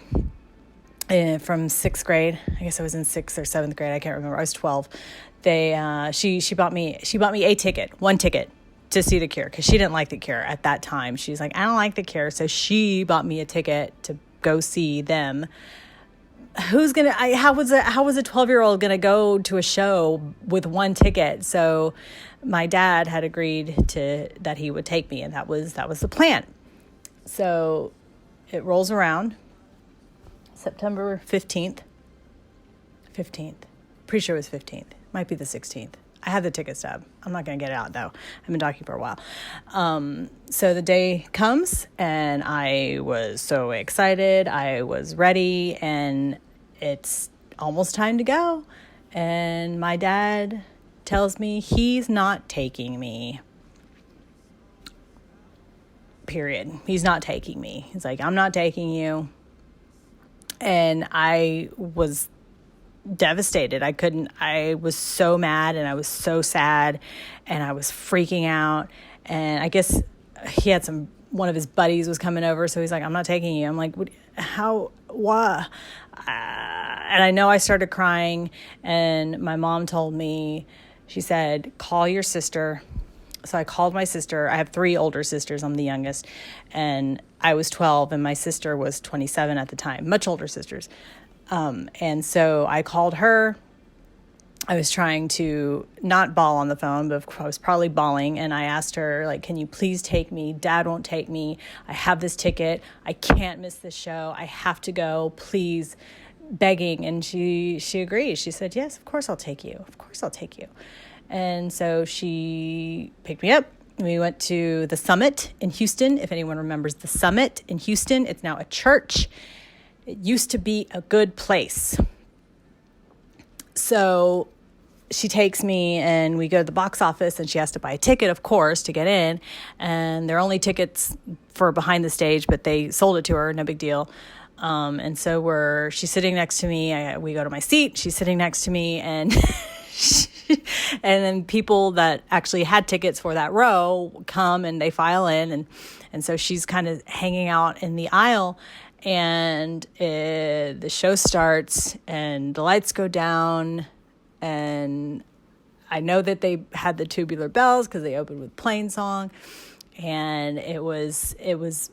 from sixth grade, I guess I was in sixth or seventh grade, I can't remember. I was 12. She bought me one ticket to see The Cure because she didn't like The Cure at that time. She's like, I don't like The Cure, so she bought me a ticket to go see them. How was a 12-year-old gonna go to a show with one ticket? So my dad had agreed that he would take me, and that was the plan. So it rolls around September 15th. Pretty sure it was 15th. Might be the 16th. I have the ticket stub. I'm not going to get it out, though. I've been talking for a while. So the day comes, and I was so excited. I was ready, and it's almost time to go. And my dad tells me he's not taking me. Period. He's not taking me. He's like, I'm not taking you. And I was devastated. I was so mad and I was so sad and I was freaking out. And I guess he had one of his buddies was coming over. So he's like, I'm not taking you. I'm like, why? And I know I started crying, and my mom told me, she said, call your sister. So I called my sister. I have 3 older sisters. I'm the youngest. And I was 12 and my sister was 27 at the time, much older sisters. And so I called her. I was trying to not bawl on the phone, but I was probably bawling. And I asked her, like, can you please take me? Dad won't take me. I have this ticket. I can't miss this show. I have to go, please, begging. And she agreed. She said, yes, of course I'll take you. Of course I'll take you. And so she picked me up. We went to the Summit in Houston. If anyone remembers the Summit in Houston, it's now a church. It used to be a good place. So she takes me and we go to the box office, and she has to buy a ticket, of course, to get in. And they're only tickets for behind the stage, but they sold it to her, no big deal. And so she's sitting next to me. We go to my seat. She's sitting next to me, and and then people that actually had tickets for that row come and they file in. And so she's kind of hanging out in the aisle, and the show starts and the lights go down. And I know that they had the Tubular Bells because they opened with Plain Song, and it was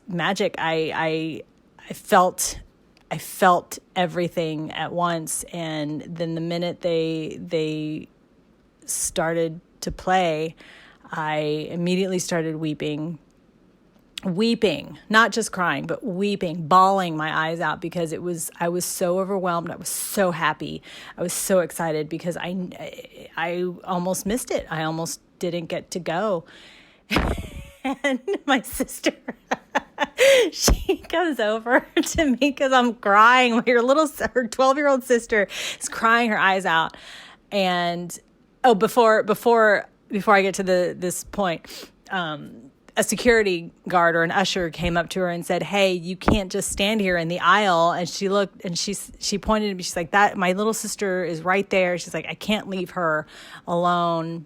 magic. I felt everything at once. And then the minute they started to play, I immediately started weeping, not just crying, but weeping, bawling my eyes out, because I was so overwhelmed. I was so happy. I was so excited because I almost missed it. I almost didn't get to go. And my sister, she comes over to me because I'm crying. Her 12-year-old sister is crying her eyes out. And before I get to this point, a security guard or an usher came up to her and said, hey, you can't just stand here in the aisle. And she looked and she pointed at me. She's like, that my little sister is right there. She's like, I can't leave her alone.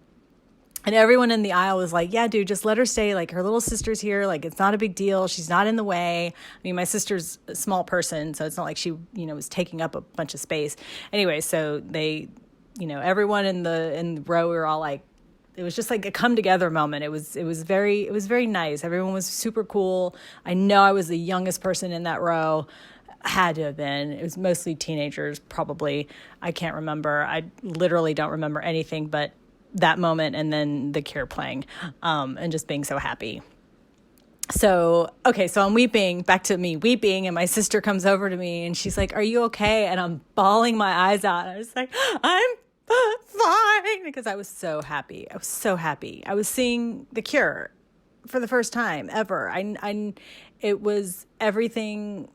And everyone in the aisle was like, yeah, dude, just let her stay. Like, her little sister's here. Like, it's not a big deal. She's not in the way. I mean, my sister's a small person, so it's not like she, was taking up a bunch of space. Anyway, so they, everyone in the row, we were all like, it was just like a come together moment. It was very nice. Everyone was super cool. I know I was the youngest person in that row. Had to have been. It was mostly teenagers, probably. I can't remember. I literally don't remember anything but that moment and then the Cure playing, and just being so happy. So, okay, so I'm weeping, back to me weeping, and my sister comes over to me and she's like, "Are you okay?" And I'm bawling my eyes out. I was like, "I'm fine," because I was so happy. I was so happy. I was seeing the Cure for the first time ever. It was everything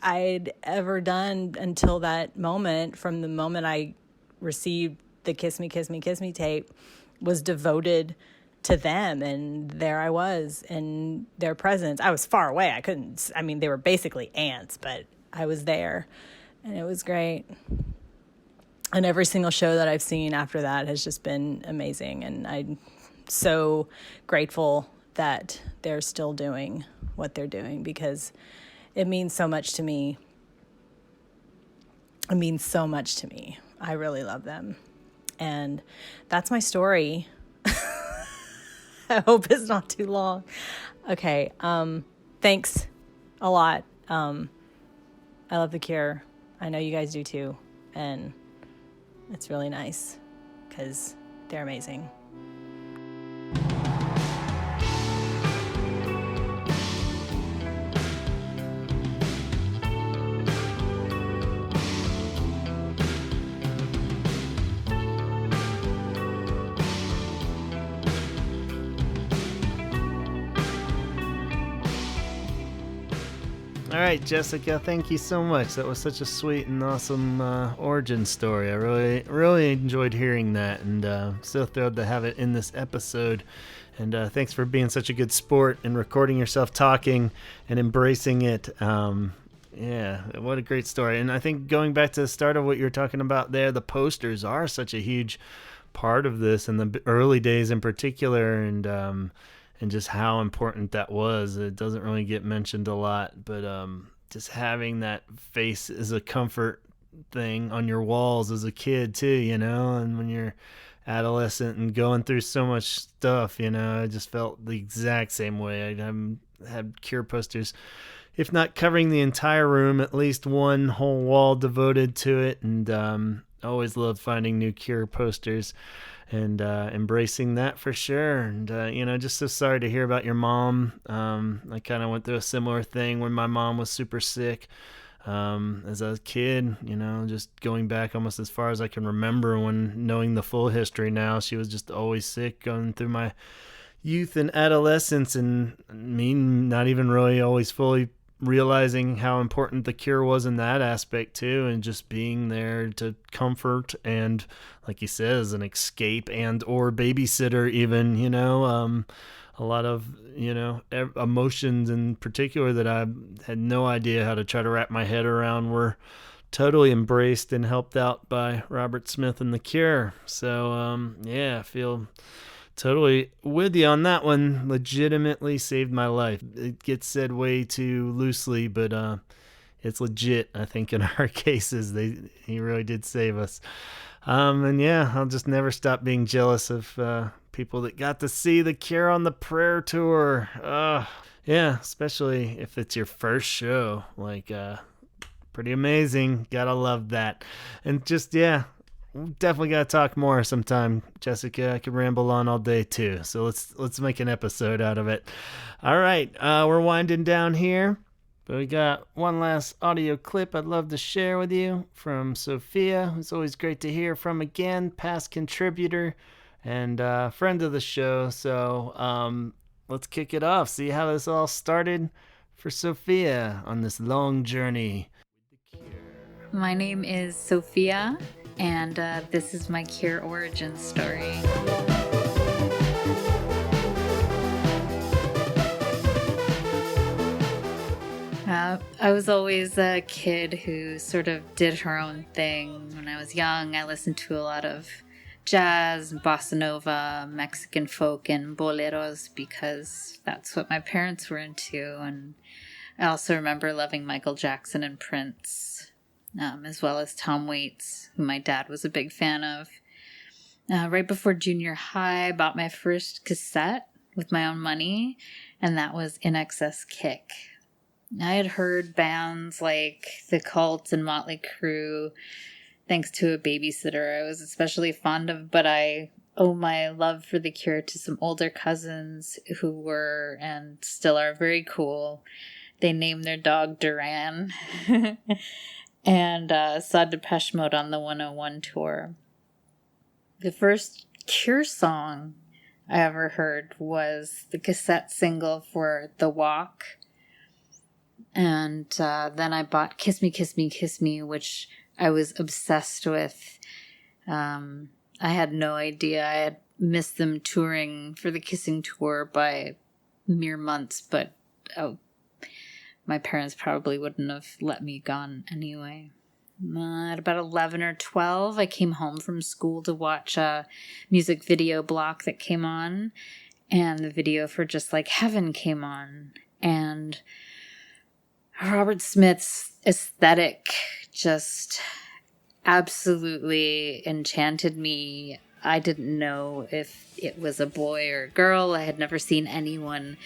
I'd ever done until that moment. From the moment I received the Kiss Me, Kiss Me, Kiss Me tape, was devoted to them, and there I was in their presence. I was far away. They were basically ants, but I was there, and it was great. And every single show that I've seen after that has just been amazing, and I'm so grateful that they're still doing what they're doing, because it means so much to me. It means so much to me. I really love them. And that's my story. I hope it's not too long. Okay. Thanks a lot. I love the Cure. I know you guys do too. And it's really nice because they're amazing. All right, Jessica, thank you so much. That was such a sweet and awesome origin story. I really enjoyed hearing that, and so thrilled to have it in this episode. And thanks for being such a good sport and recording yourself talking and embracing it. Yeah, what a great story. And I think going back to the start of what you were talking about there, the posters are such a huge part of this in the early days in particular, and just how important that was. It doesn't really get mentioned a lot, but just having that face as a comfort thing on your walls as a kid too, and when you're adolescent and going through so much stuff, I just felt the exact same way. I had Cure posters, if not covering the entire room, at least one whole wall devoted to it, and always loved finding new Cure posters. And embracing that for sure. And, just so sorry to hear about your mom. I kind of went through a similar thing when my mom was super sick as a kid, just going back almost as far as I can remember, when knowing the full history now. She was just always sick going through my youth and adolescence, and me not even really always fully realizing how important the Cure was in that aspect too, and just being there to comfort and, like he says, an escape and or babysitter even, a lot of, emotions in particular that I had no idea how to try to wrap my head around were totally embraced and helped out by Robert Smith and the Cure. So, I feel totally with you on that one. Legitimately saved my life. It gets said way too loosely, but it's legit. I think in our cases, he really did save us. And I'll just never stop being jealous of people that got to see the Cure on the Prayer Tour. Especially if it's your first show. Pretty amazing. Gotta love that. And just definitely gotta talk more sometime, Jessica. I could ramble on all day too, so let's make an episode out of it. All right, we're winding down here, but we got one last audio clip I'd love to share with you from Sofia, who's always great to hear from again, past contributor and friend of the show. So let's kick it off, see how this all started for Sofia on this long journey. My name is Sofia, and this is my Cure origin story. I was always a kid who sort of did her own thing. When I was young, I listened to a lot of jazz, bossa nova, Mexican folk, and boleros because that's what my parents were into. And I also remember loving Michael Jackson and Prince, as well as Tom Waits, who my dad was a big fan of. Right before junior high, I bought my first cassette with my own money, and that was In Excess Kick. I had heard bands like The Cult and Motley Crue thanks to a babysitter I was especially fond of, but I owe my love for The Cure to some older cousins who were and still are very cool. They named their dog Duran and saw Depeche Mode on the 101 tour. The first Cure song I ever heard was the cassette single for The Walk. And then I bought Kiss Me, Kiss Me, Kiss Me, which I was obsessed with. I had no idea. I had missed them touring for the Kissing Tour by mere months, but my parents probably wouldn't have let me gone anyway. At about 11 or 12, I came home from school to watch a music video block that came on, and the video for Just Like Heaven came on, and Robert Smith's aesthetic just absolutely enchanted me. I didn't know if it was a boy or a girl. I had never seen anyone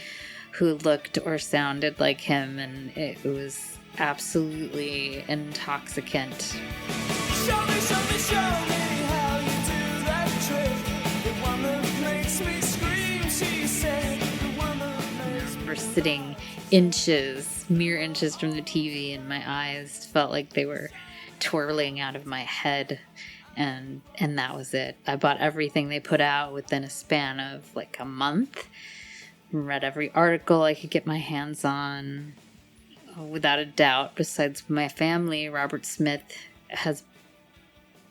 who looked or sounded like him, and it was absolutely intoxicant. Show me how you do that trick. The one that makes me scream, she said. The one that makes me... We're sitting mere inches from the TV, and my eyes felt like they were twirling out of my head, and that was it. I bought everything they put out within a span of like a month. Read every article I could get my hands on. Without a doubt, besides my family, Robert Smith has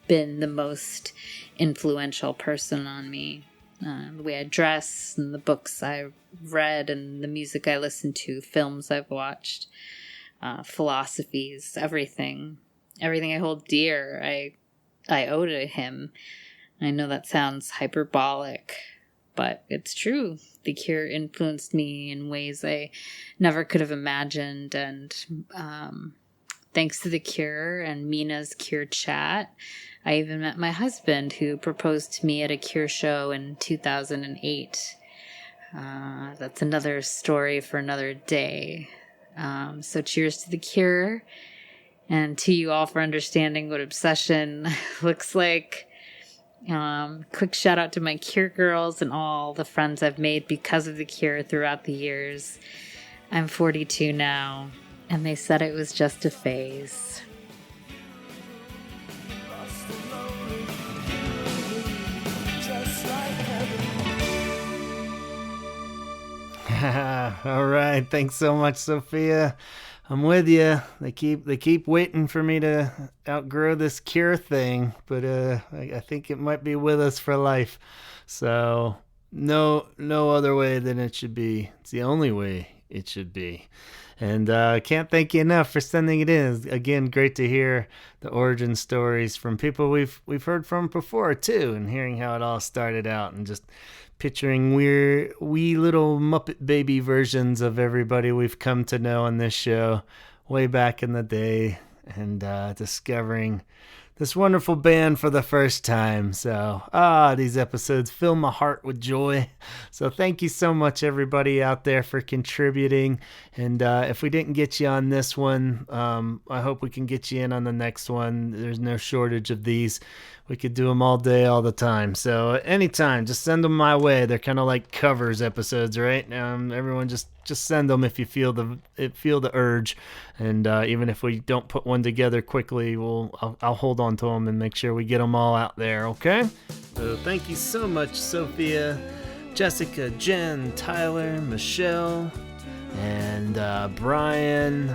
been the most influential person on me. The way I dress, and the books I read, and the music I listened to, films I've watched, philosophies, everything I hold dear, I owe to him. I know that sounds hyperbolic, but it's true. The Cure influenced me in ways I never could have imagined, and thanks to The Cure and Mina's Cure chat, I even met my husband, who proposed to me at a Cure show in 2008. That's another story for another day. So cheers to The Cure, and to you all for understanding what obsession looks like. Quick shout out to my Cure girls and all the friends I've made because of The Cure throughout the years. I'm 42 now, and they said it was just a phase. All right, thanks so much, Sophia. I'm with you. They keep waiting for me to outgrow this Cure thing, but I think it might be with us for life. So no other way than it should be. It's the only way it should be. And can't thank you enough for sending it in. Again, great to hear the origin stories from people we've heard from before too, and hearing how it all started out, and just picturing wee little Muppet Baby versions of everybody we've come to know on this show way back in the day, and discovering this wonderful band for the first time. So, these episodes fill my heart with joy. So thank you so much, everybody out there, for contributing. And if we didn't get you on this one, I hope we can get you in on the next one. There's no shortage of these. We could do them all day, all the time. So anytime, just send them my way. They're kind of like covers episodes, right? Everyone just send them if you feel the urge. And even if we don't put one together quickly, I'll hold on to them and make sure we get them all out there, okay? So thank you so much, Sophia, Jessica, Jen, Tyler, Michele, and Brian.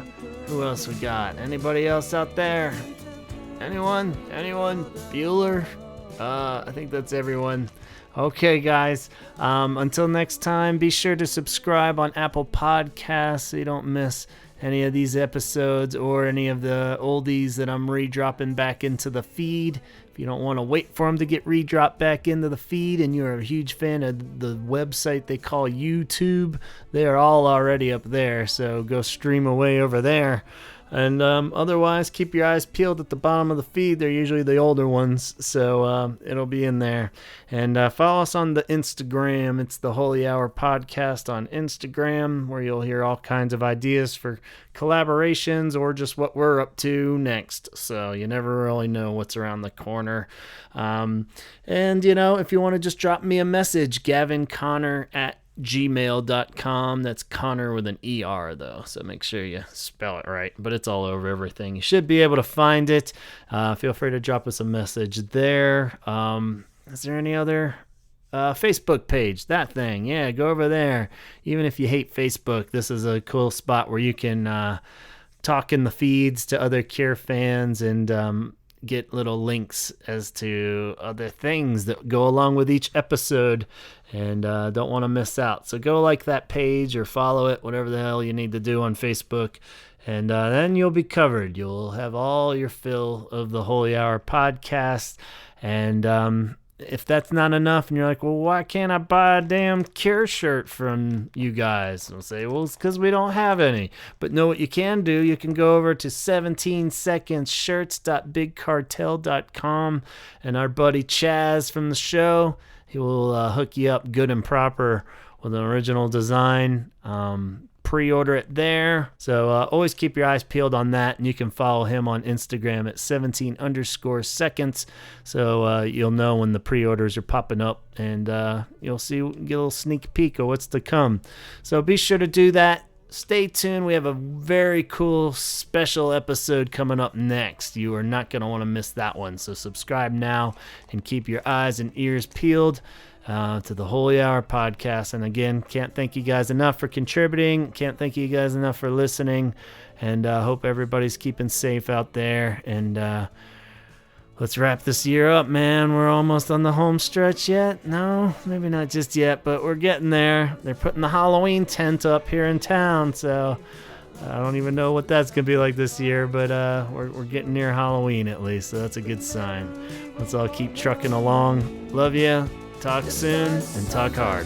Who else we got? Anybody else out there? Anyone? Bueller? I think that's everyone. Okay, guys. Until next time, be sure to subscribe on Apple Podcasts so you don't miss any of these episodes or any of the oldies that I'm redropping back into the feed. If you don't want to wait for them to get redropped back into the feed and you're a huge fan of the website they call YouTube, they are all already up there, so go stream away over there. And otherwise, keep your eyes peeled at the bottom of the feed. They're usually the older ones, so it'll be in there. And follow us on the Instagram. It's the Holy Hour Podcast on Instagram, where you'll hear all kinds of ideas for collaborations or just what we're up to next. So you never really know what's around the corner. And, if you want to just drop me a message, GavinConnor@gmail.com. That's Connor with an ER, though, so make sure you spell it right. But it's all over everything. You should be able to find it. Feel free to drop us a message there. Is there any other Facebook page? That thing. Yeah, go over there. Even if you hate Facebook, this is a cool spot where you can talk in the feeds to other Cure fans and get little links as to other things that go along with each episode, and don't want to miss out. So go like that page or follow it, whatever the hell you need to do on Facebook, and then you'll be covered. You'll have all your fill of the Holy Hour Podcast. And if that's not enough and you're like, well, why can't I buy a damn Cure shirt from you guys? I'll say, well, it's because we don't have any. But know what you can do? You can go over to 17secondsshirts.bigcartel.com, and our buddy Chaz from the show, he will hook you up good and proper with an original design. Pre-order it there. So always keep your eyes peeled on that, and you can follow him on Instagram at 17_seconds. So you'll know when the pre-orders are popping up, and you'll get a little sneak peek of what's to come. So be sure to do that. Stay tuned. We have a very cool special episode coming up next. You are not going to want to miss that one. So subscribe now and keep your eyes and ears peeled to the Holy Hour Podcast. And again, can't thank you guys enough for contributing. Can't thank you guys enough for listening. And hope everybody's keeping safe out there. And let's wrap this year up, man. We're almost on the home stretch yet. No, maybe not just yet, but we're getting there. They're putting the Halloween tent up here in town, so I don't even know what that's going to be like this year, but we're getting near Halloween at least, so that's a good sign. Let's all keep trucking along. Love you. Talk soon and talk hard.